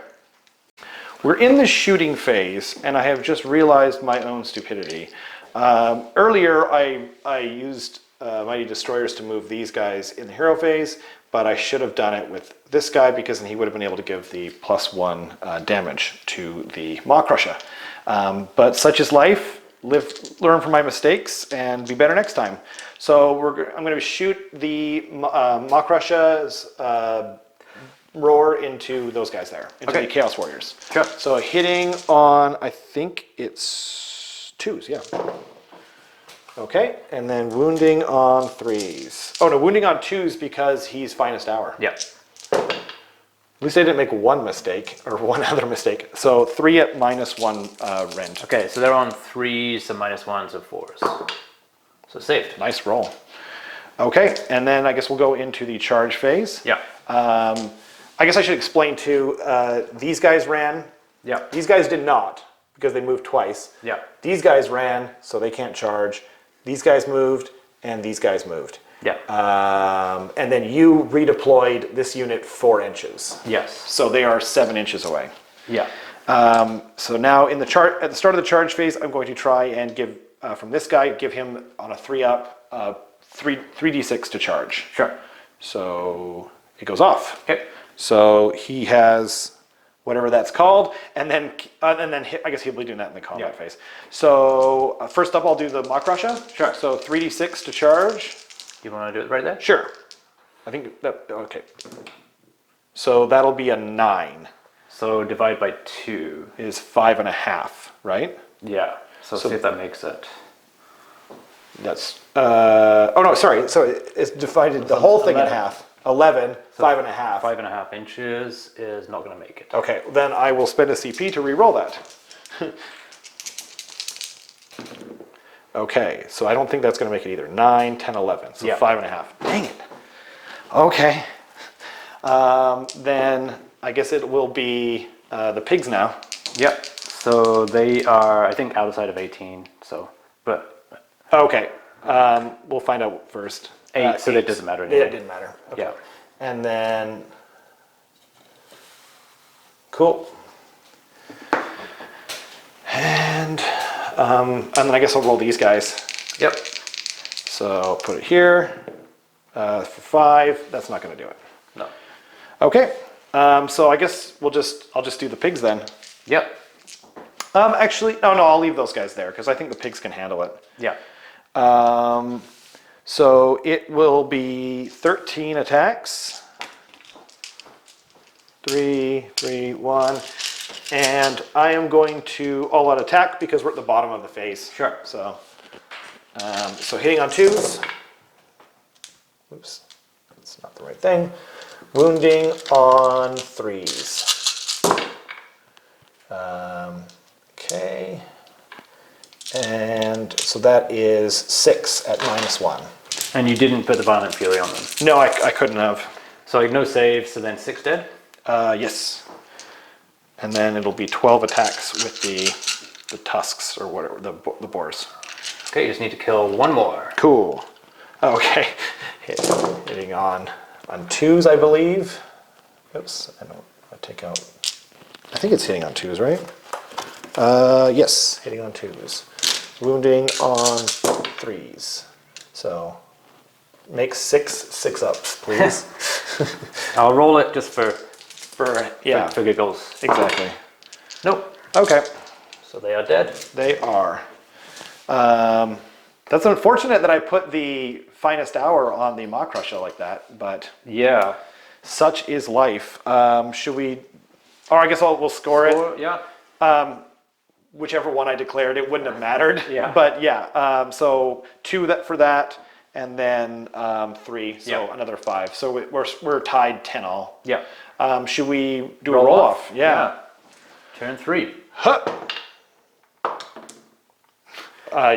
We're in the shooting phase, and I have just realized my own stupidity. Earlier, I used Mighty Destroyers to move these guys in the hero phase, but I should have done it with this guy, because then he would have been able to give the +1 damage to the Mawkrusha. But such is life. Learn from my mistakes, and be better next time. So I'm going to shoot the Mawkrusha's roar into those guys there, into the Chaos Warriors. Sure. So hitting on, I think it's 2s, yeah. Okay, and then wounding on 3s. Oh no, wounding on 2s because he's finest hour. Yeah. At least I didn't make one mistake, or one other mistake. So 3 at -1 rend. Okay, so they're on 3s, so -1s, and 4s. So saved. Nice roll. Okay, and then I guess we'll go into the charge phase. Yeah. I guess I should explain too, these guys ran. Yeah. These guys did not, because they moved twice. Yeah. These guys ran, so they can't charge. These guys moved, and these guys moved. Yeah. And then you redeployed this unit 4 inches. Yes. So they are 7 inches away. Yeah. So now at the start of the charge phase, I'm going to try and give, from this guy, give him on a 3-up, 3d6 to charge. Sure. So it goes off. Okay. So he has whatever that's called, and then I guess he'll be doing that in the combat phase. So first up, I'll do the Mawkrusha. Sure. So 3d6 to charge. You want to do it right there? Sure. I think that okay. So that'll be a 9. So divide by 2 is 5.5, right? Yeah. So see if that makes it. That's oh no, sorry. So it's divided the whole thing 11. in half. 11, so 5.5. 5.5 inches is not going to make it. Okay, then I will spend a CP to re-roll that. Okay, so I don't think that's going to make it either. 9, 10, 11. So 5.5. Dang it. Okay. Then I guess it will be the pigs now. Yep. So they are, I think, outside of 18. So, but okay. We'll find out first. 8. So that doesn't matter anyway. It didn't matter. Okay. Yeah. And then, cool. And then I guess I'll roll these guys. Yep. So put it here for 5. That's not going to do it. No. Okay. So I guess I'll just do the pigs then. Yep. Actually, no, I'll leave those guys there because I think the pigs can handle it. Yeah. So it will be 13 attacks. 3, 3, 1. And I am going to all-out attack because we're at the bottom of the phase. Sure. So hitting on 2s. Oops, that's not the right thing. Wounding on 3s. Okay. And so that is 6 at -1. And you didn't put the Violent Fury on them? No, I couldn't have. So no save, so then 6 dead? Yes. And then it'll be 12 attacks with the tusks or whatever, the boars. Okay, you just need to kill 1 more. Cool. Okay. Hitting on 2s, I believe. Oops, I take out. I think it's hitting on 2s, right? Yes, hitting on 2s. Wounding on 3s. So make 6 ups, please. I'll roll it just for giggles. Exactly. Nope. Okay. So they are dead. They are. That's unfortunate that I put the finest hour on the Mawkrusha like that, but Yeah. such is life. Should we? Or I guess we'll score it. Yeah. Whichever one I declared, it wouldn't have mattered. Yeah. But yeah, so 2 for that, and then 3, so Yeah. another 5. So we're tied 10 all. Yeah. Should we do a roll off? Yeah. Turn 3. Huh.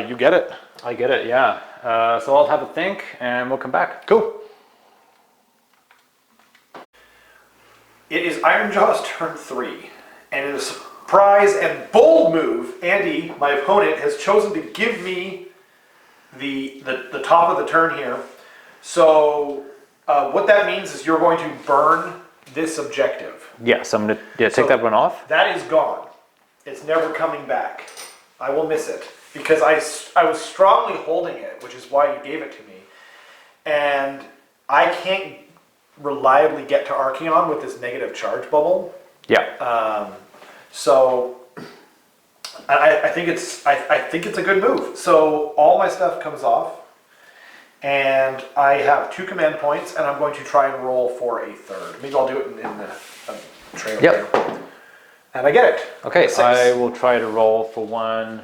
You get it. I get it, yeah. So I'll have a think and we'll come back. Cool. It is Ironjawz turn 3, and in a surprise and bold move, Andy, my opponent, has chosen to give me the top of the turn here. So what that means is you're going to burn this objective. Yes, I'm going to take that one off. That is gone. It's never coming back. I will miss it because I was strongly holding it, which is why you gave it to me. And I can't reliably get to Archaon with this negative charge bubble. Yeah. So I think it's a good move. So all my stuff comes off, and I have 2 command points, and I'm going to try and roll for a 3rd. Maybe I'll do it in the trail there. And I get it. Okay, 6. I will try to roll for 1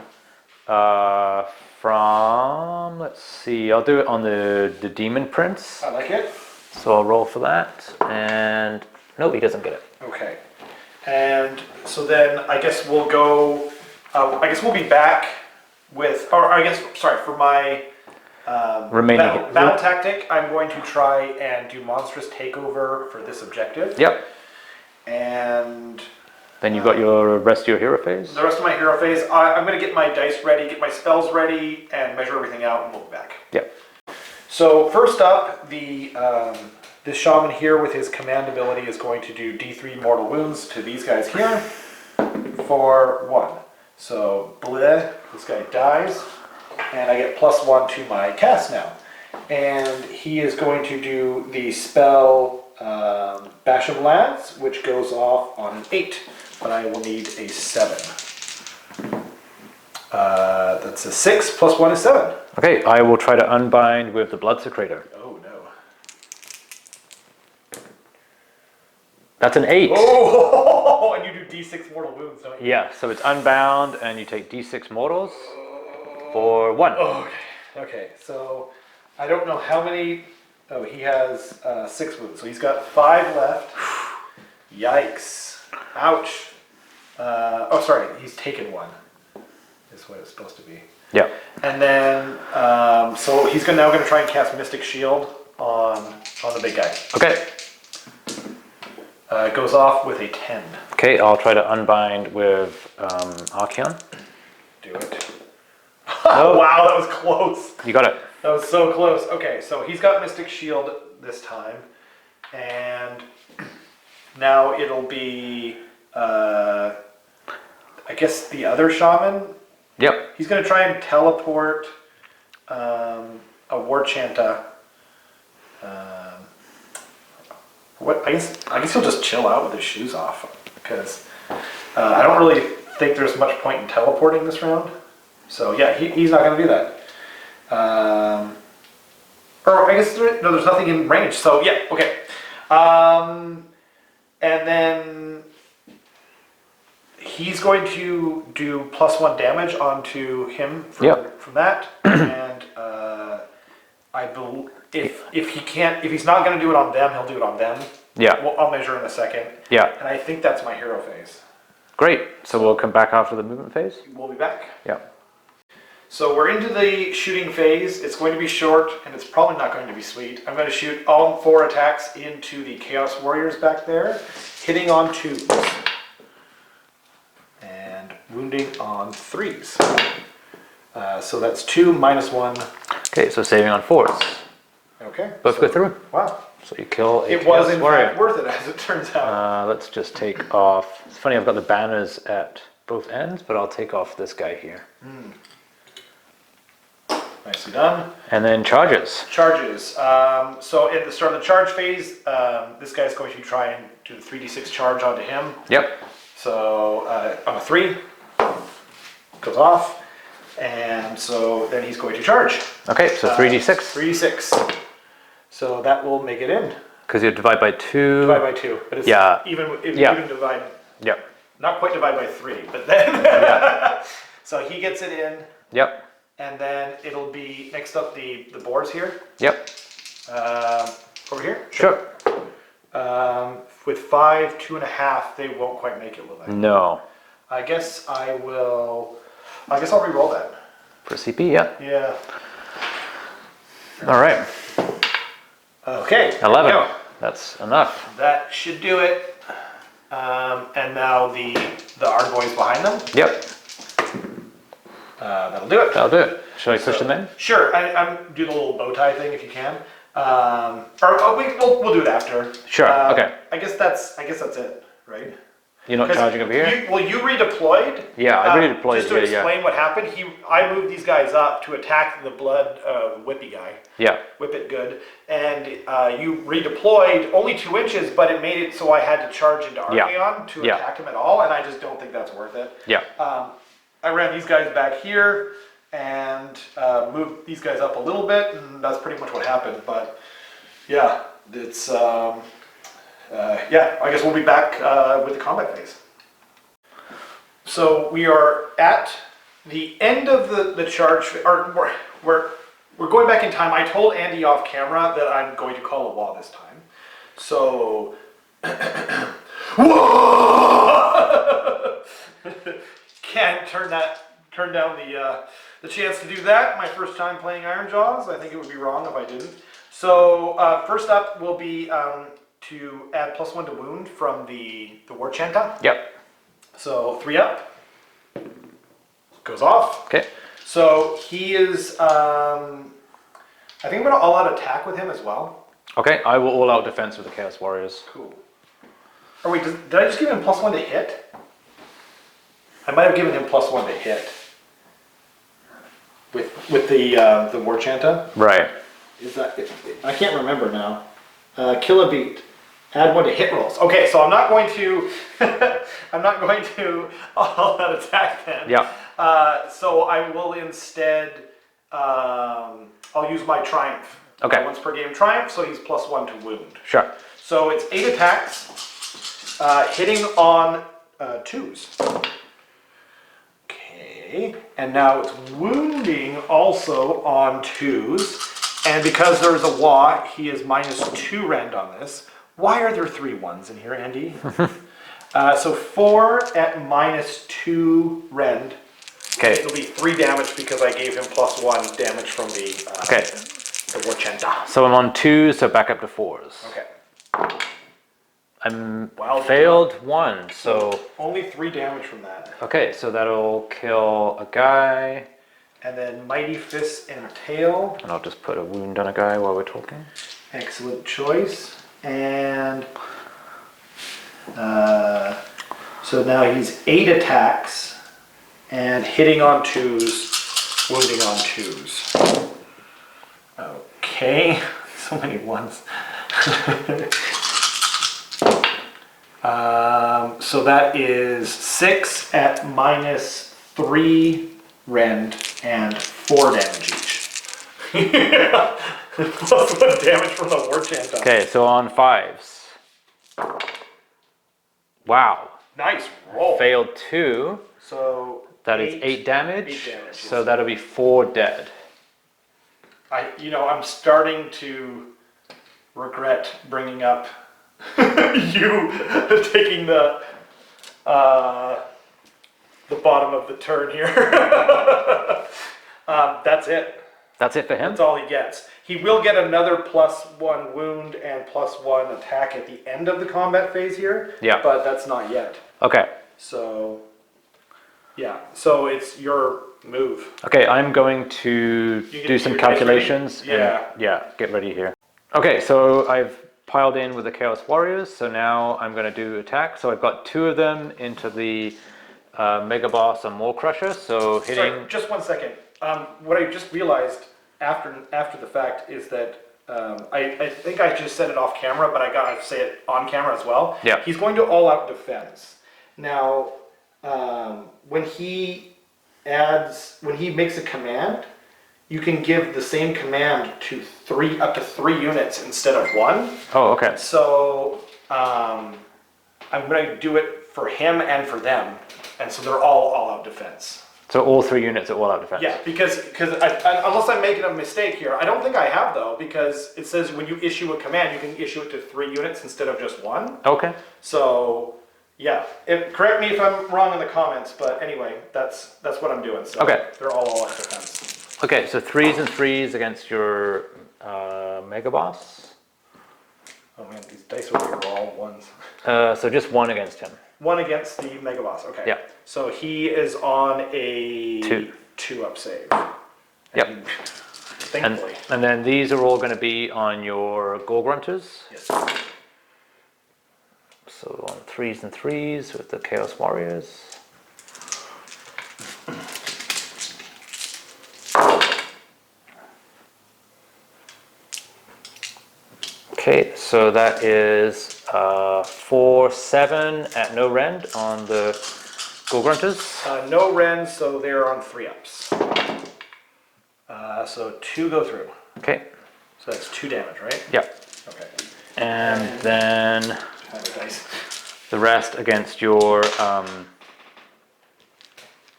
from, let's see, I'll do it on the Demon Prince. I like it. So I'll roll for that, and nope, he doesn't get it. Okay. And so then I guess we'll go, I guess we'll be back with, or I guess, sorry, for my Remaining battle tactic, I'm going to try and do monstrous takeover for this objective. Yep. And Then you've got your rest of your hero phase. the rest of my hero phase, I'm going to get my dice ready, get my spells ready, and measure everything out, and we'll be back. Yep. So first up, this shaman here with his command ability is going to do D3 mortal wounds to these guys here for 1. So bleh, this guy dies, and I get +1 to my cast now. And he is going to do the spell Basham Lance, which goes off on an 8, but I will need a 7. That's a 6 plus 1 is 7. Okay, I will try to unbind with the Blood Secretor. Oh no. That's an 8. Oh, and you do d6 mortal wounds, don't you? Yeah, so it's unbound, and you take d6 mortals for 1. Oh, okay, so I don't know how many. Oh, he has 6 wounds, so he's got 5 left. Yikes. Ouch. Oh, sorry, he's taken 1. Is what it's supposed to be. Yeah. And then, so he's now going to try and cast Mystic Shield on the big guy. Okay. It goes off with a 10. Okay, I'll try to unbind with Archaon. Do it. Oh, wow, that was close. You got it. That was so close. Okay, so he's got Mystic Shield this time. And now it'll be, I guess, the other shaman. Yep. He's going to try and teleport a War Chanta. What? I guess he'll just chill out with his shoes off, because I don't really think there's much point in teleporting this round. So yeah, he's not going to do that. Or I guess there's nothing in range. So yeah, okay. And then he's going to do +1 damage onto him from that. And I believe if he's not going to do it on them, he'll do it on them. Yeah. Well, I'll measure in a second. Yeah. And I think that's my hero phase. Great. So we'll come back after the movement phase? We'll be back. Yeah. So we're into the shooting phase. It's going to be short, and it's probably not going to be sweet. I'm going to shoot all 4 attacks into the Chaos Warriors back there, hitting on 2s. And wounding on 3s. So that's 2 minus 1. Okay, so saving on 4s. Okay. Both go through. Wow. So you kill a It Chaos was in Warrior. fact worth it, as it turns out. Let's just take off. It's funny, I've got the banners at both ends, but I'll take off this guy here. Nicely done. And then charges. Charges. So at the start of the charge phase, this guy's going to try and do the 3d6 charge onto him. Yep. So on a 3, goes off. And so then he's going to charge. Okay, so 3d6. 3d6. So that will make it in. Because you divide by 2. Divide by 2. But it's even divide. Yep. Not quite divide by 3, but then. Yeah. So he gets it in. Yep. And then it'll be next up the boars here. Yep. Over here? Sure. With 5, 2.5, they won't quite make it, will they? No. I guess I'll re-roll that. For CP, yeah. Yeah. All right. Okay. 11. That's enough. That should do it. And now the Argoys behind them. Yep. That'll do it. That'll do it. Should I push them in? Sure. I'm do the little bow tie thing if you can. We'll do it after. Sure. Okay. I guess that's it, right? You're not charging over here? You redeployed. Yeah, I redeployed just to here, explain what happened, I moved these guys up to attack the blood whippy guy. Yeah. Whip it good. And you redeployed only 2 inches, but it made it so I had to charge into Archaon to attack him at all, and I just don't think that's worth it. Yeah. I ran these guys back here and moved these guys up a little bit, and that's pretty much what happened. But yeah, it's I guess we'll be back with the combat phase. So we are at the end of the charge, or we're going back in time. I told Andy off camera that I'm going to call a wall this time. So, can't turn down the chance to do that. My first time playing Ironjawz. I think it would be wrong if I didn't. So first up will be to add +1 to wound from the War Chanta. Yep. So 3 up. Goes off. Okay. So he is, I think I'm going to all-out attack with him as well. Okay, I will all-out defense with the Chaos Warriors. Cool. Oh wait, did I just give him +1 to hit? I might have given him +1 to hit. With the War Chanta. Right. Is that? I can't remember now. Kill a beat. Add 1 to hit rolls. Okay, so I'm not going to I'm not going to all that attack then. Yeah. So I will instead I'll use my triumph. Okay. Once per game triumph, so he's +1 to wound. Sure. So it's 8 attacks, hitting on 2s. Okay, and now it's wounding also on 2s. And because there's a wah, he is -2 rend on this. Why are there 3 1s in here, Andy? So 4 at -2 rend. Okay. It'll be 3 damage because I gave him +1 damage from the Warchenta. So I'm on 2, so back up to 4s. Okay. I'm Wow, failed 1, so only 3 damage from that. okay, so that'll kill a guy, And then Mighty Fist and Tail. and I'll just put a wound on a guy while we're talking. Excellent choice. And so now he's 8 attacks and hitting on 2s, wounding on 2s. Okay, so many 1s. So that is 6 at -3 rend and 4 damage each. +1 damage from the Warchant. Okay, so on 5s. Wow. Nice roll. Failed 2. So That is 8 damage. 8 damage, So yes. that'll be 4 dead. I'm starting to regret bringing up you taking the bottom of the turn here. That's it. That's it for him? That's all he gets. He will get another +1 wound and +1 attack at the end of the combat phase here. Yeah. But that's not yet. Okay. So, yeah. So it's your move. Okay, I'm going to You do can some do your dice calculations. ready? Yeah. And, yeah, get ready here. Okay, so I've piled in with the Chaos Warriors, so now I'm going to do attack. So I've got 2 of them into the Mega Boss and Mawkrusha, so hitting... Sorry, just 1 second. What I just realized after the fact is that I think I just said it off camera, but I gotta say it on camera as well. Yeah. He's going to all-out defense. Now, when he makes a command, you can give the same command to up to 3 units instead of 1. Oh, okay. So I'm going to do it for him and for them, and so they're all-out defense. So all 3 units at all-out defense? Yeah, because unless I'm making a mistake here, I don't think I have though, because it says when you issue a command, you can issue it to 3 units instead of just 1. Okay. So, yeah, correct me if I'm wrong in the comments, but anyway, that's what I'm doing. So Okay. they're all out defense. Okay, so 3s and 3s against your Mega Boss. Oh man, these dice over here are all 1s. So just 1 against him. 1 against the Mega Boss. Okay. Yeah. So he is on a 2 up save. Yep. And thankfully. And then these are all going to be on your Gore Grunters. Yes. So on 3s and 3s with the Chaos Warriors. Okay, so that is 4-7 at no rend on the Gore Grunters. No rend, so they're on 3 ups. So 2 go through. Okay, So that's 2 damage, right? yeah. Okay. And then Have a dice. the rest against your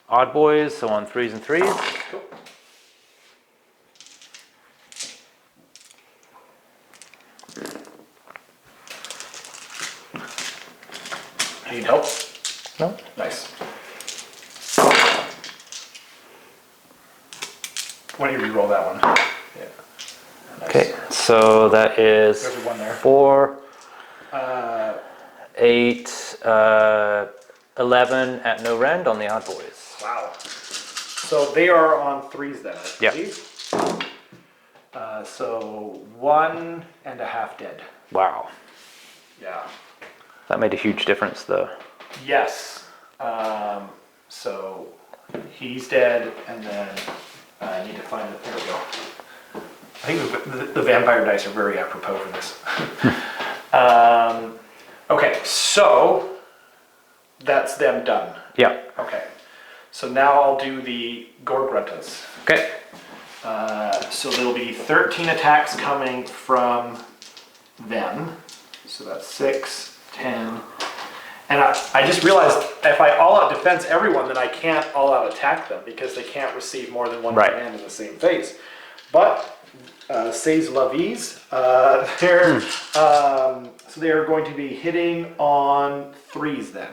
odd boys, so on 3s and 3s. Cool. Need help? No? Nice. Why don't you re-roll that one? Yeah. Nice. Okay, so that is There's a 1 there. 4, Uh, 8, 11 at no rend on the odd boys. wow. So they are on 3s then, I Yep. believe. So 1.5 dead. Wow, Yeah. that made a huge difference though. Yes. So he's dead, and then I need to find it. There we go. I think the vampire dice are very apropos for this. so that's them done. Yeah. Okay. So now I'll do the Gorgruntas. Okay. So there'll be 13 attacks coming from them. So that's 6, 10. And I just realized if I all-out defense everyone, then I can't all-out attack them because they can't receive more than one command in the same phase. But C'est la vie. So they are going to be hitting on 3s then.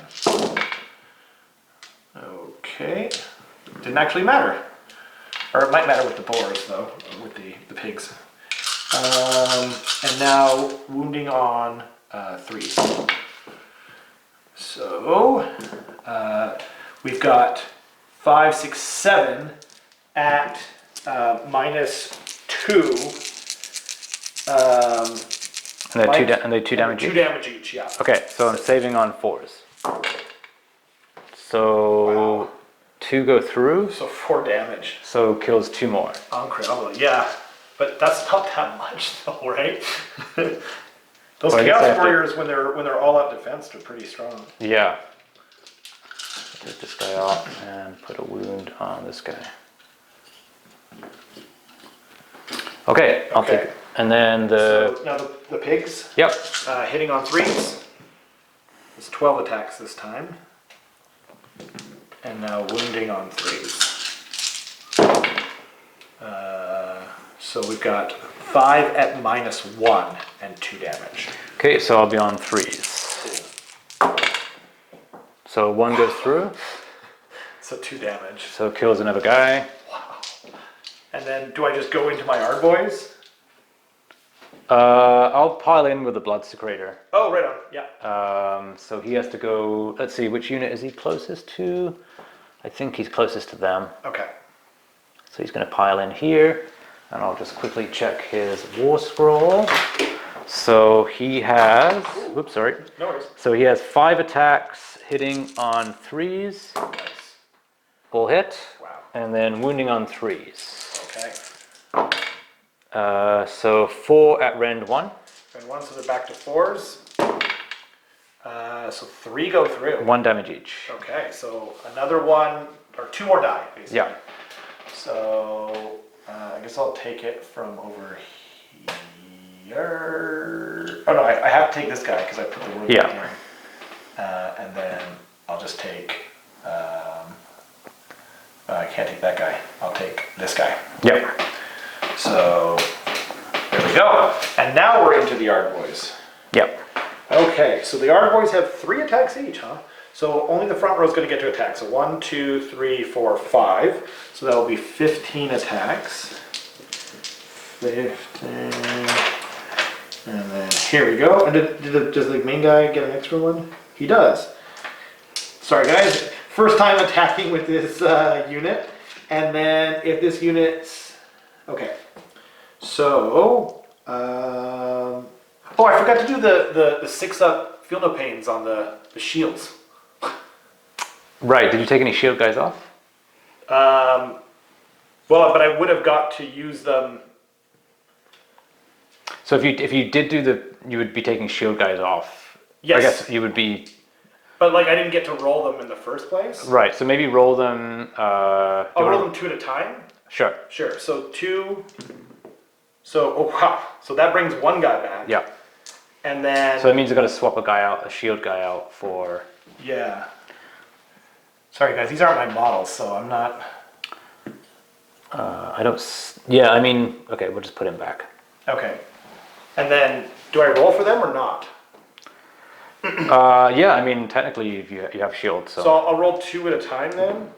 Okay. Didn't actually matter. Or it might matter with the boars though, with the pigs. And now wounding on 3s. So we've got 5, 6, 7 at -2. And they 2 damage 2 each? damage each, yeah. Okay, so I'm saving on 4s. So 2 go through, So 4 damage. so kills 2 more. Incredible, yeah. But that's not that much though, right? Those Well, I guess I Chaos have to- Warriors, when they're all out defense, they're pretty strong. Yeah. Take this guy off and put a wound on this guy. Okay, I'll take it. And then So now the pigs, Yep. hitting on 3s. It's 12 attacks this time. And now wounding on 3s. So we've got 5 at -1 and 2 damage. Okay, so I'll be on 3s. So 1 goes through, So 2 damage. so kills another guy. Wow. And then do I just go into my Ardboys? I'll pile in with the Blood Secretor. Oh, right on. Yeah. So he has to go, let's see, which unit is he closest to? I think he's closest to them. Okay. So he's going to pile in here, and I'll just quickly check his War Scroll. So he has, whoops, sorry. No worries. So he has 5 attacks hitting on 3s, Nice. full hit, Wow. and then wounding on 3s. Okay. So 4 at rend 1, And 1, so they're back to 4s. So 3 go through. 1 damage each. Okay, so another 1, or 2 more die, basically. Yeah. So I guess I'll take it from over here. Oh no, I have to take this guy because I put the wound Yeah. in. And then I'll just take, I can't take that guy. I'll take this guy. Yep. So there we go. And now we're into the Ardboys. Yep. Okay, so the Ardboys have 3 attacks each, huh? So only the front row is going to get to attack. So 1, 2, 3, 4, 5. So that will be 15 attacks. 15. And then here we go. And does the main guy get an extra one? He does. Sorry guys, first time attacking with this unit. And then if this unit's, okay. So, oh, I forgot to do the 6-up Feel No Pains on the shields. Right, did you take any shield guys off? Well, but I would have got to use them. So if you did do you would be taking shield guys off. Yes. I guess you would be. But like I didn't get to roll them in the first place. Right, so maybe roll them. I'll roll them 2 at a time. Sure. Sure. So 2. So oh wow. So that brings 1 guy back. Yeah. And then. So that means you're gonna swap a shield guy out for. Yeah. Sorry guys, these aren't my models, so I'm not. I don't. Yeah, I mean, okay, we'll just put him back. Okay. And then, do I roll for them or not? Yeah, I mean, technically you have shield, so. So I'll roll 2 at a time then.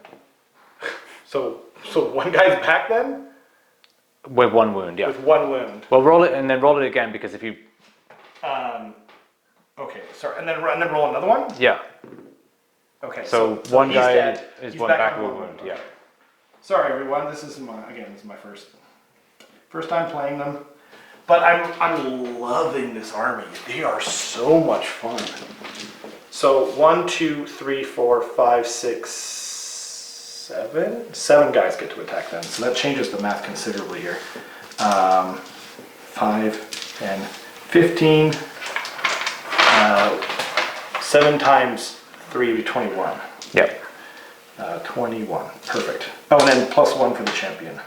So 1 guy's back then With 1 wound, yeah. with 1 wound. Well, roll it and then roll it again because if you. Okay. Sorry, and then roll another one. Yeah. Okay. So one he's guy dead. is He's one back on with a one wound, yeah. Sorry everyone, this is my first time playing them. But I'm loving this army. They are so much fun. So 1, 2, 3, 4, 5, 6, 7. 7 guys get to attack them. So that changes the math considerably here. 5, 10, 15. 7 times 3 would be 21. Yep. 21. Perfect. Oh, and then +1 for the champion.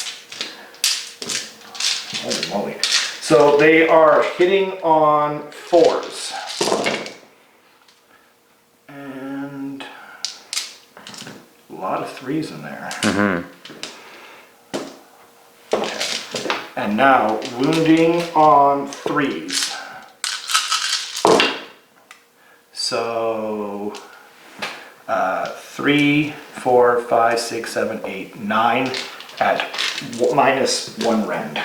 Holy moly. So they are hitting on 4s. And a lot of 3s in there. Okay. And now wounding on 3s. So 3, 4, 5, 6, 7, 8, 9 at -1 rend.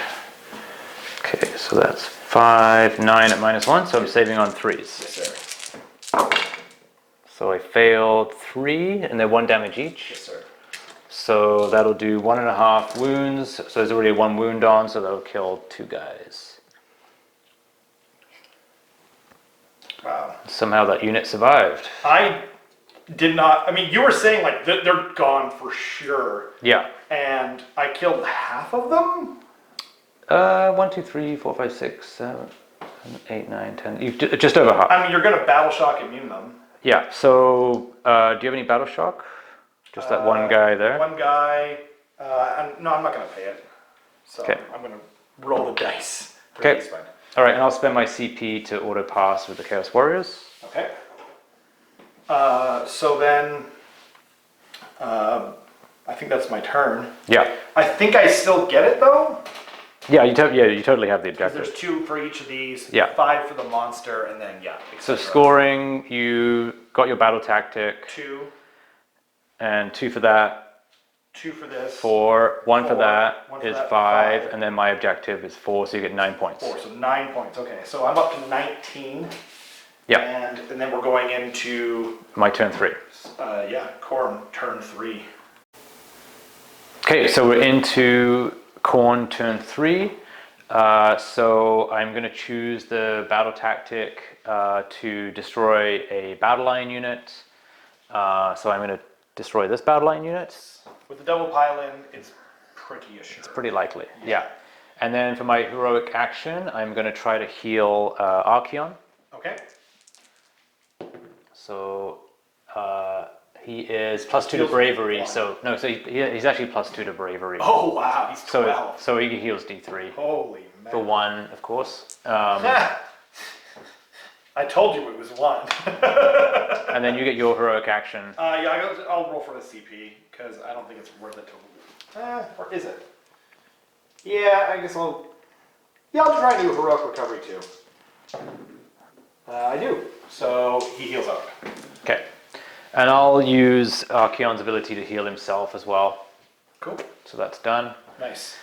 Okay, so that's 5, 9 at -1, so I'm saving on 3s. Yes, sir. So I failed 3, and they're 1 damage each. Yes, sir. So that'll do 1.5 wounds. So there's already 1 wound on, so that'll kill 2 guys. Wow. Somehow that unit survived. I did not. I mean, you were saying like they're gone for sure. Yeah. And I killed half of them. 1, 2, 3, 4, 5, 6, 7, 8, 9, 10. You've just over half. I mean, you're gonna battle shock immune them. Yeah. So do you have any battle shock? Just that one guy there. One guy. No, I'm not gonna pay it. So Okay. I'm gonna roll the dice. Okay. All right, and I'll spend my CP to auto pass with the Chaos Warriors. Okay. So then, I think that's my turn. Yeah. I think I still get it though. Yeah, you totally have the There's objective. 2 for each of these. Yeah. 5 for the monster, and then So etc. scoring, you got your battle tactic, 2, and 2 for that. 2 for this. 4, 1 for 4, that 1 for is that, 5, 5. and then my objective is 4, so you get 9 points. 4, so 9 points. Okay, so I'm up to 19. Yeah, And then we're going into, my turn 3. Khorne Turn 3. Okay, so we're into Khorne Turn 3. So I'm going to choose the battle tactic to destroy a battle line unit. So I'm going to destroy this battle line unit. With the double pile-in, it's pretty assured. It's pretty likely, yeah. And then for my heroic action, I'm going to try to heal Archaon. Okay. So he is +2 to bravery. So no, so he's actually +2 to bravery. Oh wow, he's 12. So he heals D3 Holy man. for 1, of course. I told you it was 1. And then you get your heroic action. I'll roll for the CP because I don't think it's worth it to. Or is it? Yeah, I guess I'll try and do heroic recovery too. I do. So he heals up. Okay. And I'll use Archaon's ability to heal himself as well. Cool. So that's done. Nice.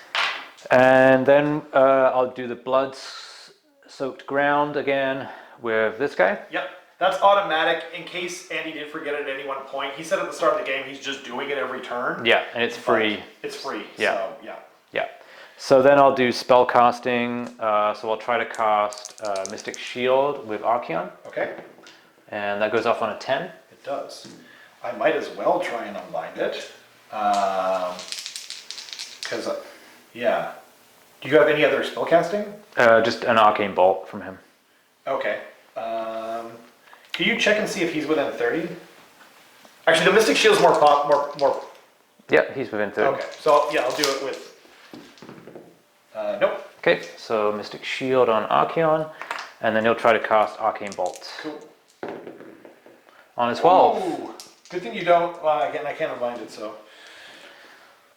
And then I'll do the blood-soaked ground again with this guy. Yep. That's automatic in case Andy did forget it at any one point. He said at the start of the game he's just doing it every turn. Yeah, and it's free. It's free. Yeah. So, yeah. Yeah. So then I'll do spell casting. So I'll try to cast Mystic Shield with Archaon. Okay. And that goes off on a 10. It does. I might as well try and unbind it. Because, yeah. Do you have any other spell casting? Just an arcane bolt from him. Okay. Can you check and see if he's within 30? Actually, the Mystic Shield's more. Yeah, he's within 30. Okay, so yeah, I'll do it with. Nope. Okay, so Mystic Shield on Archaon, and then he'll try to cast Arcane Bolt. Cool. On his 12. Ooh, good thing you don't. Well, again, I can't unbind it, so.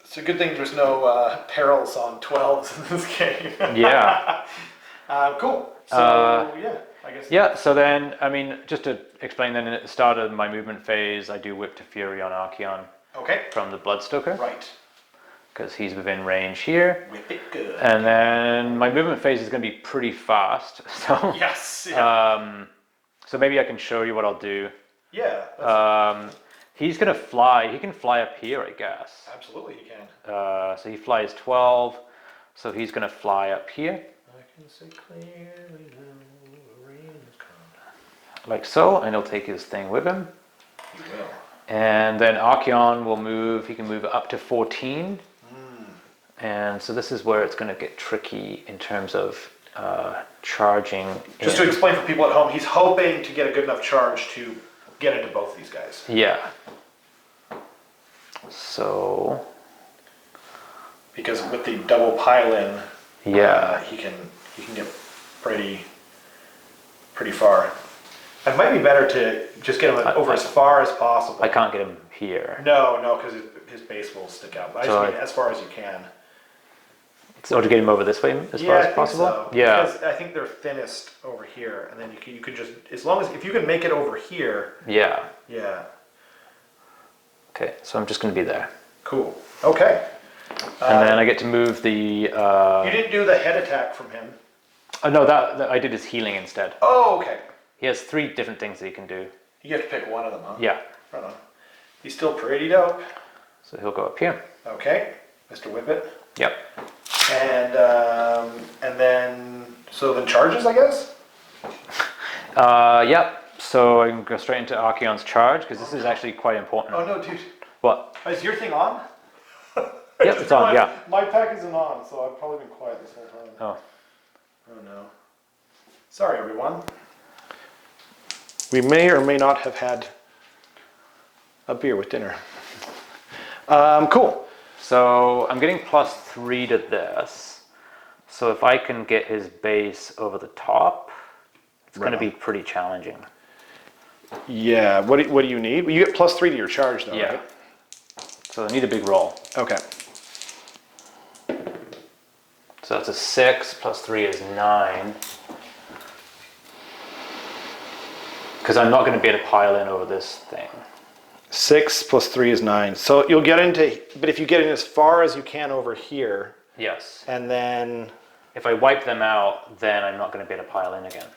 It's a good thing there's no perils on 12s in this game. Yeah. Cool. So, yeah, I guess. Yeah, so then, I mean, just to explain then, at the start of my movement phase, I do Whip to Fury on Archaon Okay. from the Bloodstoker. Right. Because he's within range here. Whip it good. And then my movement phase is going to be pretty fast. So, Yes. Yeah. So maybe I can show you what I'll do. Yeah. He's going to fly. He can fly up here, I guess. Absolutely, he can. So he flies 12. So he's going to fly up here. I can see clearly now. The rain has come. Like so. And he'll take his thing with him. He will. And then Archaon will move. He can move up to 14. And so this is where it's going to get tricky in terms of charging. Just to explain for people at home, he's hoping to get a good enough charge to get into both these guys. Yeah. So. Because with the double pile-in, Yeah. he can get pretty far. It might be better to just get him over as far as possible. I can't get him here. No, because his base will stick out. But I just mean as far as you can. So to get him over this way as far as possible? So. Yeah. Because I think they're thinnest over here, and then you could just, as long as, if you can make it over here. Yeah. Yeah. Okay, so I'm just going to be there. Cool. Okay. And then I get to move the... You didn't do the head attack from him. Oh, no, that I did his healing instead. Oh, okay. He has 3 different things that he can do. You have to pick one of them, huh? Yeah. Right on. He's still pretty dope. So he'll go up here. Okay. Mr. Whippet. Yep. And then, so then charges, I guess? Yep. So I can go straight into Archaon's charge, because this is actually quite important. Oh, no, dude. What? Is your thing on? Yep, it's on, yeah. My pack isn't on, so I've probably been quiet this whole time. Oh. Oh, no. Sorry, everyone. We may or may not have had a beer with dinner. Cool. So I'm getting +3 to this. So if I can get his base over the top, it's going to be pretty challenging. Yeah. What do you need? Well, you get +3 to your charge, though, Yeah. right? So I need a big roll. Okay. So that's a 6, +3 is 9. Because I'm not going to be able to pile in over this thing. 6 + 3 is 9. So you'll get into, but if you get in as far as you can over here, Yes. and then, If I wipe them out, then I'm not going to be able to pile in again.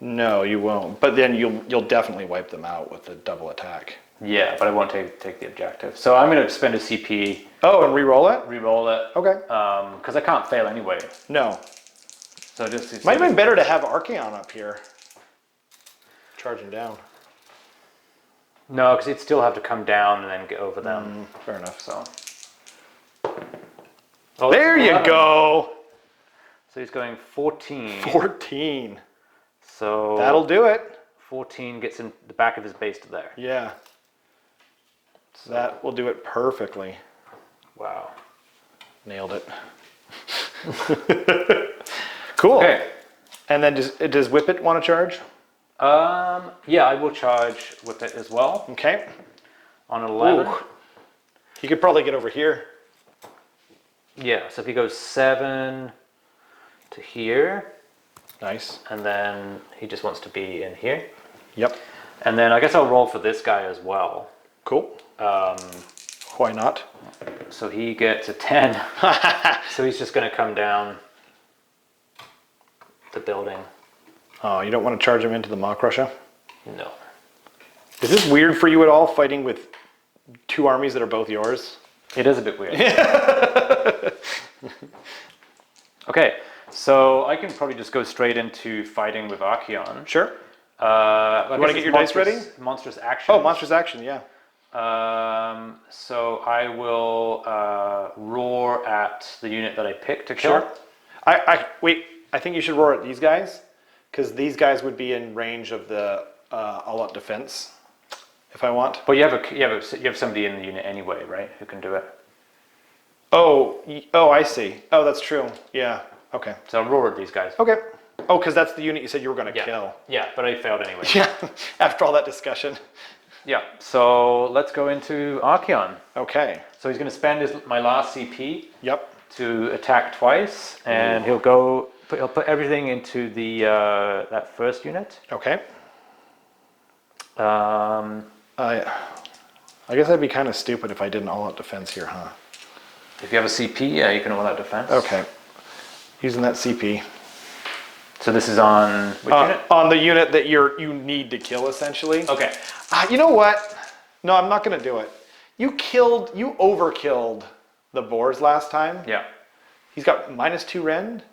no, you won't. But then you'll definitely wipe them out with the double attack. Yeah, but I won't take the objective. So I'm going to spend a CP, Oh, and re-roll it? re-roll it. Okay. Because I can't fail anyway. No. So just Might have been better to have Archaon up here. Charging down. No, because he'd still have to come down and then get over them. Fair enough. So. Oh, There that's you 11. go. So he's going 14. 14. So That'll do it. 14 gets in the back of his base to there. Yeah. So that will do it perfectly. Wow. Nailed it. Cool. Okay. And then does Whippet want to charge? Yeah, I will charge with it as well Okay. on an 11. Ooh. He could probably get over here. Yeah, so if he goes 7 to here, Nice. and then he just wants to be in here. Yep. And then I guess I'll roll for this guy as well. Cool. Why not? So he gets a 10. So he's just going to come down the building. Oh, you don't want to charge him into the Mawkrusha? No. Is this weird for you at all, fighting with 2 armies that are both yours? It is a bit weird. Okay, so I can probably just go straight into fighting with Archaon. Sure. You wanna get your dice ready? Monstrous action. Oh, monstrous action, yeah. So I will roar at the unit that I picked to kill. Sure. Wait, I think you should roar at these guys, because these guys would be in range of the all-out defense, if I want. But you have somebody in the unit anyway, right? Who can do it? Oh, I see. Oh, that's true. Yeah. Okay. So I'll roar at these guys. Okay. Oh, because that's the unit you said you were going to Yeah. kill. Yeah, but I failed anyway. Yeah. After all that discussion. Yeah. So let's go into Archaon. Okay. So he's going to spend my last CP Yep. to attack twice, and he'll put everything into the that first unit. Okay. Um, I guess I'd be kind of stupid if I did an all-out defense here, huh? if you have a CP, yeah, you can roll out defense. Okay. Using that CP. So this is on which unit? On the unit that you need to kill, essentially. Okay. You know what? No, I'm not going to do it. You overkilled the boars last time. Yeah. He's got -2 rend.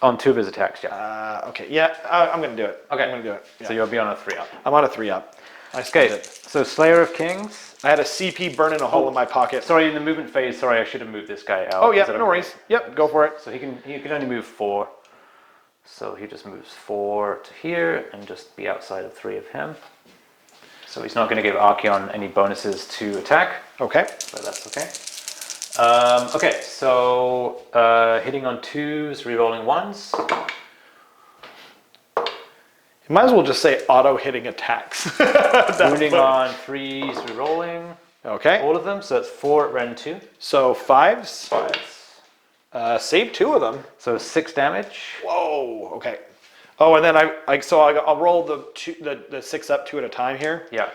On 2 of his attacks, yeah. Okay, yeah, I'm going to do it. Okay. I'm going to do it. Yeah. So you'll be on a 3-up. I'm on a 3-up. I spent Okay. it. So Slayer of Kings. I had a CP burning a hole in my pocket. Sorry, in the movement phase. Sorry, I should have moved this guy out. Oh yeah, Is that no okay? worries. Yep, go for it. So he can only move 4. So he just moves 4 to here and just be outside of 3 of him. So he's not going to give Archaon any bonuses to attack. Okay. But that's okay. Okay, so hitting on 2s, rerolling 1s. You might as well just say auto-hitting attacks. Wounding on 3s, rerolling. Okay. All of them, so that's 4 at Ren 2. So 5s. 5s. Save 2 of them. So 6 damage. Whoa. Okay. Oh, and then I'll roll the 6 up 2 at a time here. Yeah.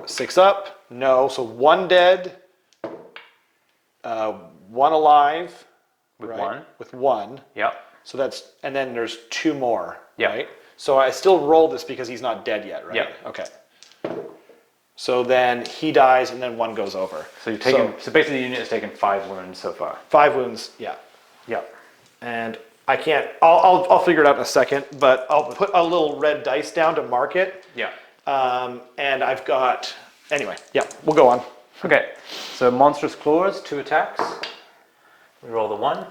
6 up. No. So 1 dead. 1 alive. With right? 1. With 1. Yeah. So that's, and then there's 2 more. Yeah. Right. So I still roll this because he's not dead yet, right? Yeah. Okay. So then he dies, and then 1 goes over. So you've taken. So basically, the unit has taken 5 wounds so far. 5 wounds. Yeah. Yeah. And I can't. I'll figure it out in a second. But I'll put a little red dice down to mark it. Yeah. And I've got. Anyway. Yeah. We'll go on. Okay. So monstrous claws, 2 attacks. We roll the 1.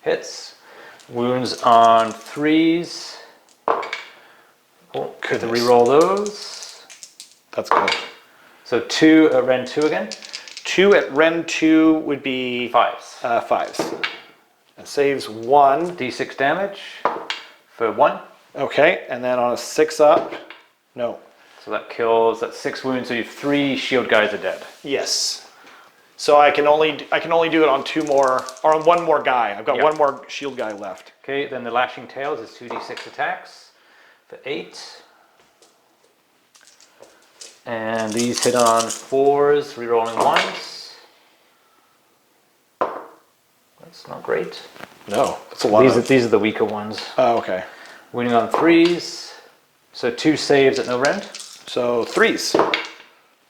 Hits. Wounds on 3s. Oh, good to reroll those. That's good. So 2 at Ren 2 again. 2 at Ren 2 would be 5s. 5s. And saves 1. D6 damage for 1. Okay, and then on a 6 up, no. So that kills. That's 6 wounds. So you have 3 shield guys are dead. Yes. So I can only do it on 2 more, or on 1 more guy. I've got 1 more shield guy left. Okay. Then the lashing tails is 2d6 attacks for 8. And these hit on 4s, rerolling 1s. That's not great. No, that's a lot. These are the weaker ones. Oh, okay. Wounding on 3s. So 2 saves at no rend. So 3s.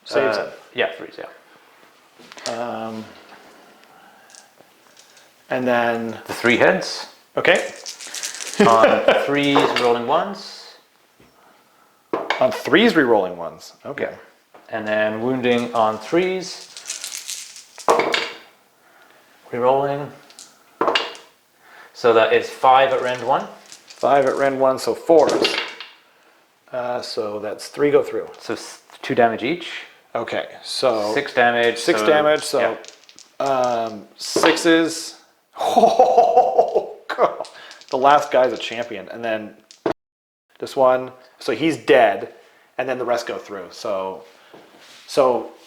Saves it. Yeah, 3s, yeah. And then The 3 heads. okay. On 3s, rolling 1s. On 3s, rerolling 1s. Okay. And then wounding on 3s. Rerolling. So that is 5 at rend 1. 5 at Ren 1, so 4s. So that's 3 go through. So 2 damage each. Okay, so 6 damage. 6 damage, so 6s. Oh, God. The last guy's a champion. And then this one, so he's dead, and then the rest go through. So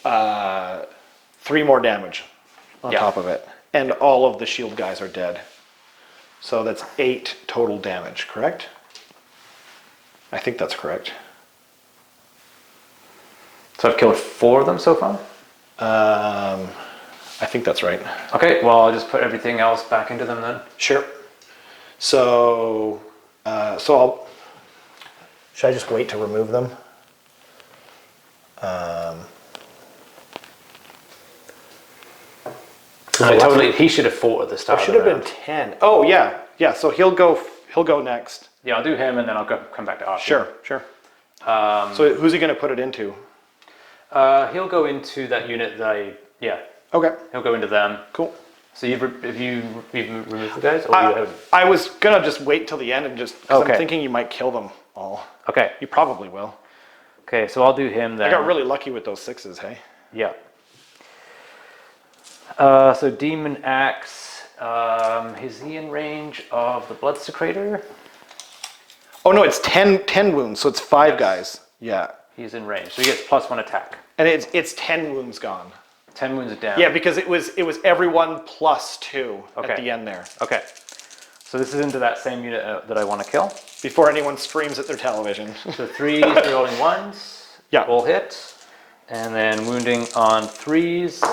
3 more damage on top of it. And all of the shield guys are dead. So that's 8 total damage, correct? I think that's correct. So I've killed 4 of them so far? I think that's right. Okay, well I'll just put everything else back into them then. Sure. So I'll. Should I just wait to remove them? He should have fought at the start. It should have been 10. Oh yeah, yeah. So he'll go next. Yeah, I'll do him and then I'll come back to Archaon. Sure. So who's he going to put it into? He'll go into that unit that Okay. he'll go into them. Cool. So you've removed the guys? Or you haven't? I was gonna just wait till the end and just. Cause Okay. I'm thinking you might kill them all. Okay. You probably will. Okay, so I'll do him then. I got really lucky with those 6s. Hey. Yeah. So Demon Axe, is he in range of the Bloodsecrator? Oh no, it's 10 wounds, so it's 5 guys. Yeah. He's in range, so he gets +1 attack. And it's 10 wounds gone. 10 wounds down. Yeah, because it was everyone +2 Okay. at the end there. Okay. So this is into that same unit that I want to kill. Before anyone screams at their television. So 3s, rolling 1s. Yeah. All hit. And then wounding on 3s.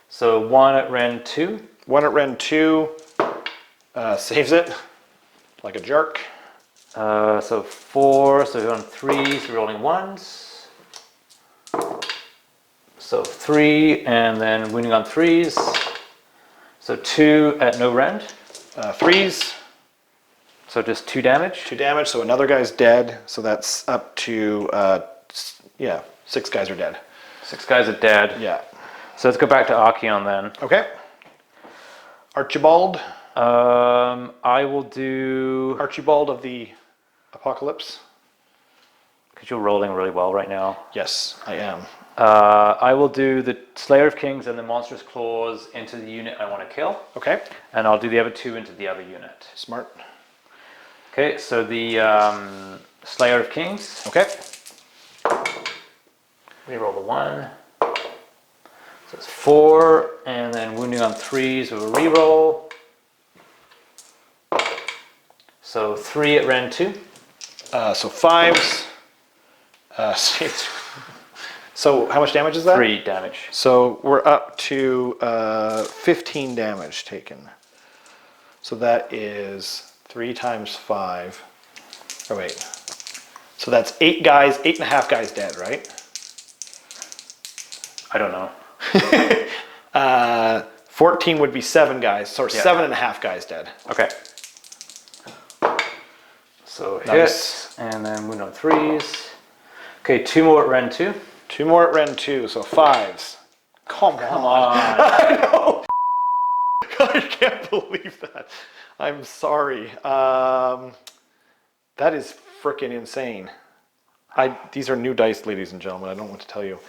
So 1 at Ren 2. 1 at Ren 2 saves it like a jerk. So 4, so on 3s, rolling 1s. So 3, and then wounding on 3s. So 2 at no rend. 3s. So just 2 damage. 2 damage, so another guy's dead. So that's up to, 6 guys are dead. 6 guys are dead. Yeah. So let's go back to Archaon then. Okay. Archibald. I will do. Archibald of the Apocalypse. Because you're rolling really well right now. Yes, I am. I will do the Slayer of Kings and the Monstrous Claws into the unit I want to kill. Okay. And I'll do the other 2 into the other unit. Smart. Okay, so the Slayer of Kings. Okay. Reroll the 1. So it's 4, and then wounding on 3s with a reroll. So 3 at Rend 2. So 5s. So how much damage is that? 3 damage. So we're up to 15 damage taken. So that is 3 times 5. Oh wait. So that's 8 guys, 8.5 guys dead, right? I don't know. 14 would be 7 guys, so 7.5 guys dead. Okay. So Nice. hit, and then wound on 3s. Okay, 2 more at Rend 2. 2 more at Rend 2, so 5s. Come on. I know. I can't believe that. I'm sorry. That is freaking insane. These are new dice, ladies and gentlemen. I don't want to tell you.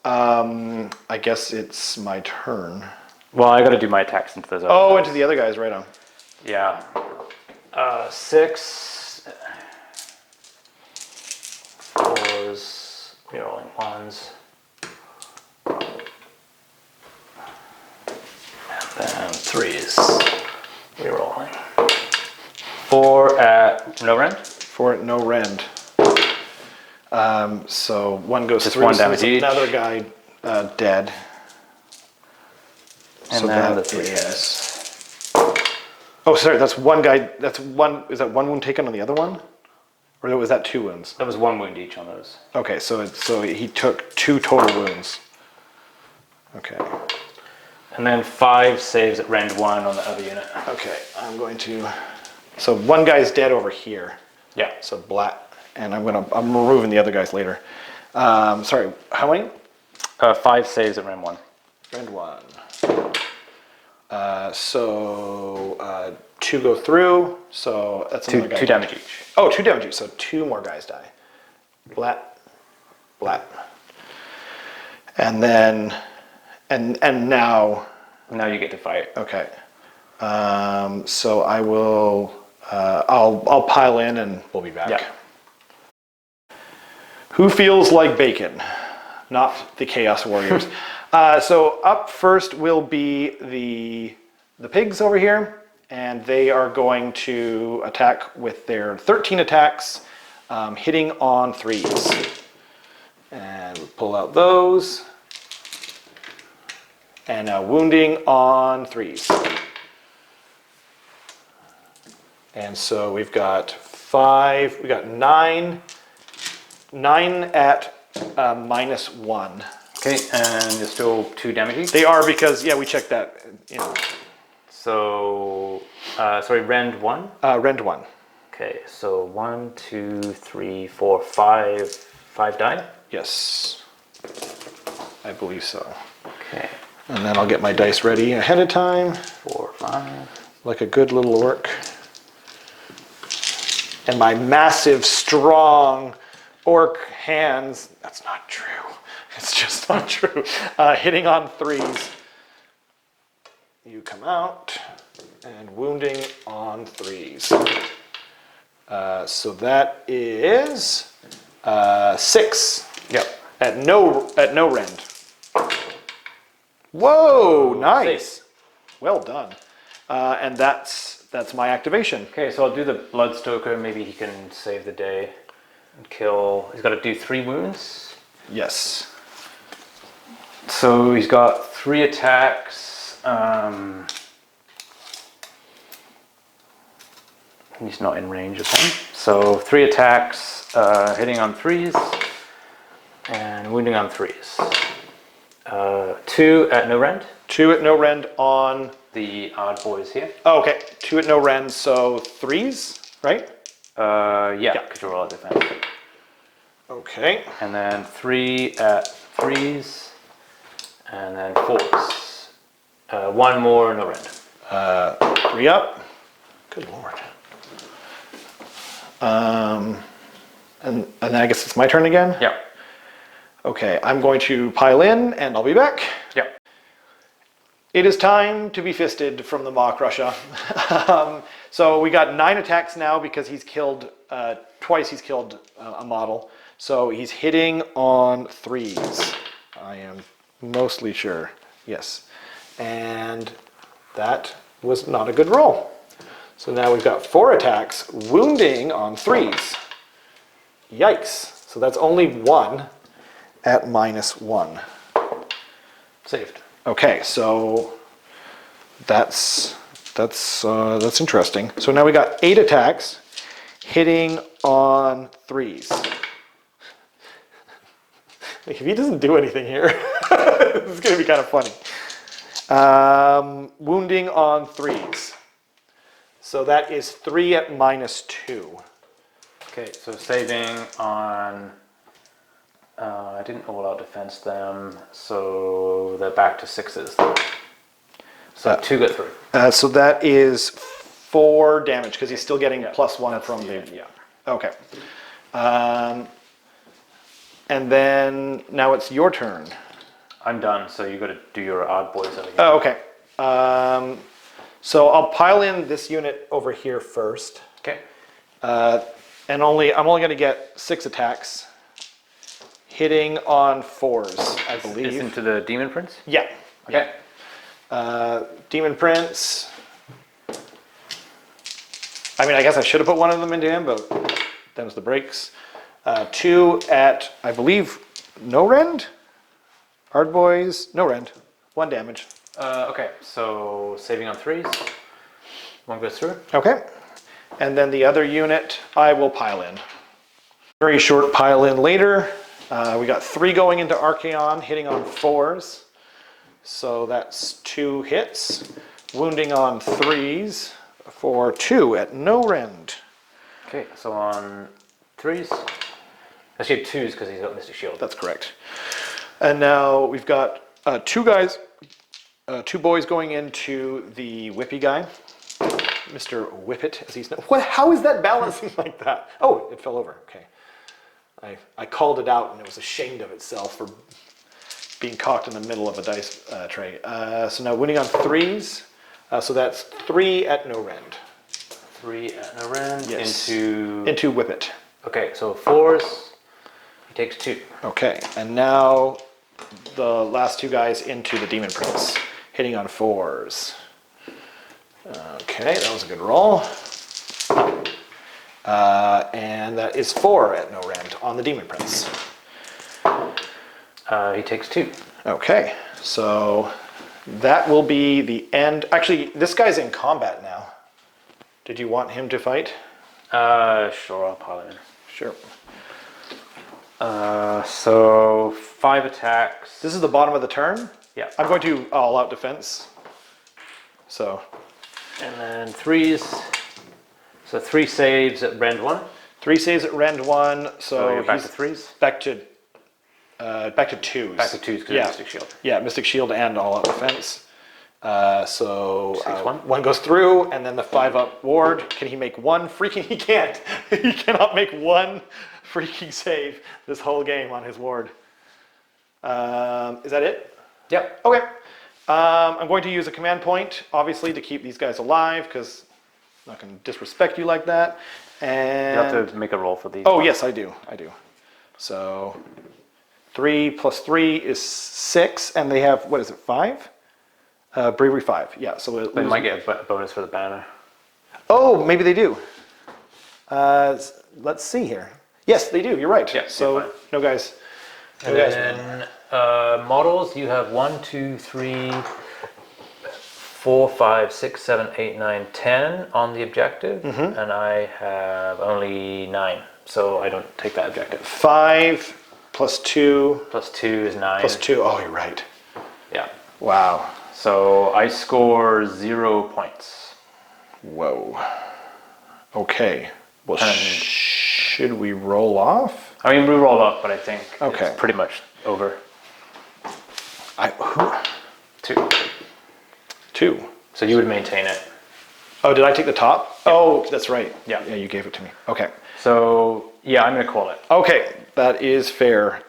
I guess it's my turn. Well, I got to do my attacks into those other Oh, guys. into the other guys, right on. Yeah. 6. 4s. Rerolling 1s. And then 3s. Rerolling. 4 at no rend. 4 at no rend. So 1 goes Just through. 1 So damage there's each. another guy dead. And So then the that 3 is- hits. Oh, sorry. That's 1 guy. That's 1. Is that 1 wound taken on the other one, or was that 2 wounds? That was 1 wound each on those. Okay, so he took 2 total wounds. Okay. And then 5 saves at Rend 1 on the other unit. Okay. I'm going to. So 1 guy's dead over here. Yeah. So Blat, and I'm removing the other guys later. Sorry. How many? 5 saves at Rend 1. Rend 1. So 2 go through. So that's another guy. 2 damage each. Oh, 2 damage each. So 2 more guys die. Blat, Blat, and then and now. Now you get to fight. Okay. So I will. I'll pile in and we'll be back. Yeah. Who feels like bacon? Not the Chaos Warriors. So up first will be the pigs over here, and they are going to attack with their 13 attacks, hitting on 3s. And we'll pull out those. And now wounding on 3s. And so we've got 5, we got 9 at -1. Okay, and you're still 2 damage each. They are because, yeah, we checked that, you know. So, sorry, Rend 1. Rend 1. Okay, so 1, 2, 3, 4, 5 die. Yes. I believe so. Okay, And then I'll get my dice ready ahead of time, 4, 5. like a good little orc. And my massive, strong orc hands, that's not true. It's just not true. Hitting on 3s. You come out and wounding on 3s. So that is 6. Yep. At no rend. Whoa, nice. Well done. And that's my activation. Okay, so I'll do the Bloodstoker. Maybe he can save the day and kill. He's got to do 3 wounds. Yes. So he's got 3 attacks. He's not in range of him. So 3 attacks, hitting on 3s and wounding on 3s. 2 at no rend. 2 at no rend on. The odd boys here. Oh, okay. 2 at no rend, so 3s, right? Yeah, because you're all at defense. Okay. And then 3 at 3s, and then 4s. 1 more, no rend. Re-up. Good lord. And I guess it's my turn again? Yeah. Okay, I'm going to pile in, and I'll be back. Yeah. It is time to be fisted from the Mawkrusha. So we got 9 attacks now because he's killed, twice he's killed a model. So he's hitting on 3s. I am mostly sure. Yes. And that was not a good roll. So now we've got 4 attacks, wounding on 3s. Yikes. So that's only 1 at -1. Saved. Okay, so that's interesting. So now we got 8 attacks, hitting on 3s. If he doesn't do anything here, this is going to be kind of funny. Wounding on 3s. So that is 3 at -2. Okay, so saving on. I didn't all-out defense them, so they're back to 6s. So 2 go through. So that is 4 damage because he's still getting +1 from the. Yeah. Okay. And then now it's your turn. I'm done, so you got to do your odd boys over here. Oh, okay. So I'll pile in this unit over here first. Okay. And I'm only going to get 6 attacks, hitting on 4s, I believe. It's into the Demon Prince? Yeah. Okay. Demon Prince. I mean, I guess I should have put one of them into him, but them's the breaks. 2 at, I believe, no rend? Hard boys, no rend. 1 damage. Okay, so saving on 3s. 1 goes through. Okay. And then the other unit, I will pile in. Very short pile in later. We got 3 going into Archaon, hitting on 4s. So that's 2 hits. Wounding on 3s for 2 at no rend. Okay, so on 3s. Actually 2s because he's got Mystic Shield. That's correct. And now we've got 2 guys, 2 boys going into the Whippy guy. Mr. Whippet, as he's known. What? How is that balancing like that? Oh, it fell over. Okay. I called it out and it was ashamed of itself for being cocked in the middle of a dice tray. So now winning on 3s. So that's 3 at no rend. 3 at no rend. Yes. Into Whippet. Okay, so 4s. He takes 2. Okay, and now the last 2 guys into the Demon Prince, hitting on 4s. Okay, that was a good roll. And that is 4 at no rend on the Demon Prince. He takes 2. Okay, so that will be the end. Actually, this guy's in combat now. Did you want him to fight? Sure, I'll pile it in. Sure. So 5 attacks. This is the bottom of the turn. Yeah. I'm going to all-out defense. So. And then 3s. So 3 saves at rend 1. 3 saves at rend 1. So you're back he's to 3s. Back to 2s. Back to 2s because Yeah. of Mystic Shield. Yeah, Mystic Shield and all-out defense. So 6-1. 1 goes through, and then the 5-up ward. Can he make 1 freaking? He can't. He cannot make 1 freaking save this whole game on his ward. Is that it? Yep. Okay. I'm going to use a command point, obviously, to keep these guys alive, because I'm not going to disrespect you like that. And You have to make a roll for these. oh, yes, I do. So 3 plus 3 is 6, and they have, what is it, 5? Bravery 5, yeah. So They might get a bonus for the banner. Oh, maybe they do. Let's see here. Yes, they do. You're right. Yeah, so you're fine. no guys. And then models, you have 1, 2, 3, 4, 5, 6, 7, 8, 9, 10 on the objective, and I have only 9, so I don't take that objective. 5 plus 2 Plus 2 is 9. plus 2. Oh, you're right. Yeah. Wow. So I score 0 points. Whoa. Okay. Well, should we roll off? I mean, we roll off, but I think Okay. it's pretty much over. 2. 2. So you would maintain it. Oh, did I take the top? Yeah. Oh, that's right. Yeah. Yeah, you gave it to me. Okay. So yeah, I'm going to call it. Okay, that is fair.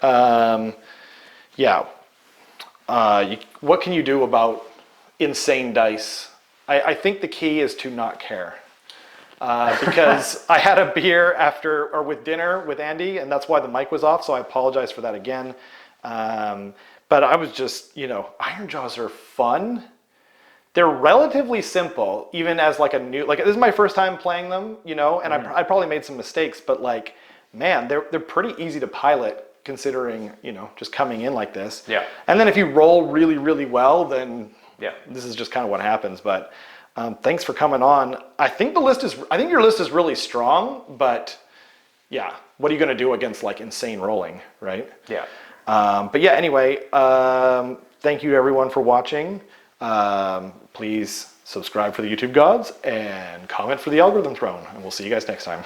What can you do about insane dice? I think the key is to not care. Because I had a beer after or with dinner with Andy, and that's why the mic was off. So I apologize for that again. But I was just, Ironjawz are fun. They're relatively simple, even as like a new, like this is my first time playing them, and I probably made some mistakes, but like, man, they're pretty easy to pilot considering, just coming in like this. Yeah. And then if you roll really, really well, then Yeah. this is just kind of what happens. But thanks for coming on. I think your list is really strong, but yeah, what are you going to do against like insane rolling, right? Yeah. But yeah, anyway, thank you everyone for watching. Please subscribe for the YouTube gods and comment for the algorithm throne, and we'll see you guys next time.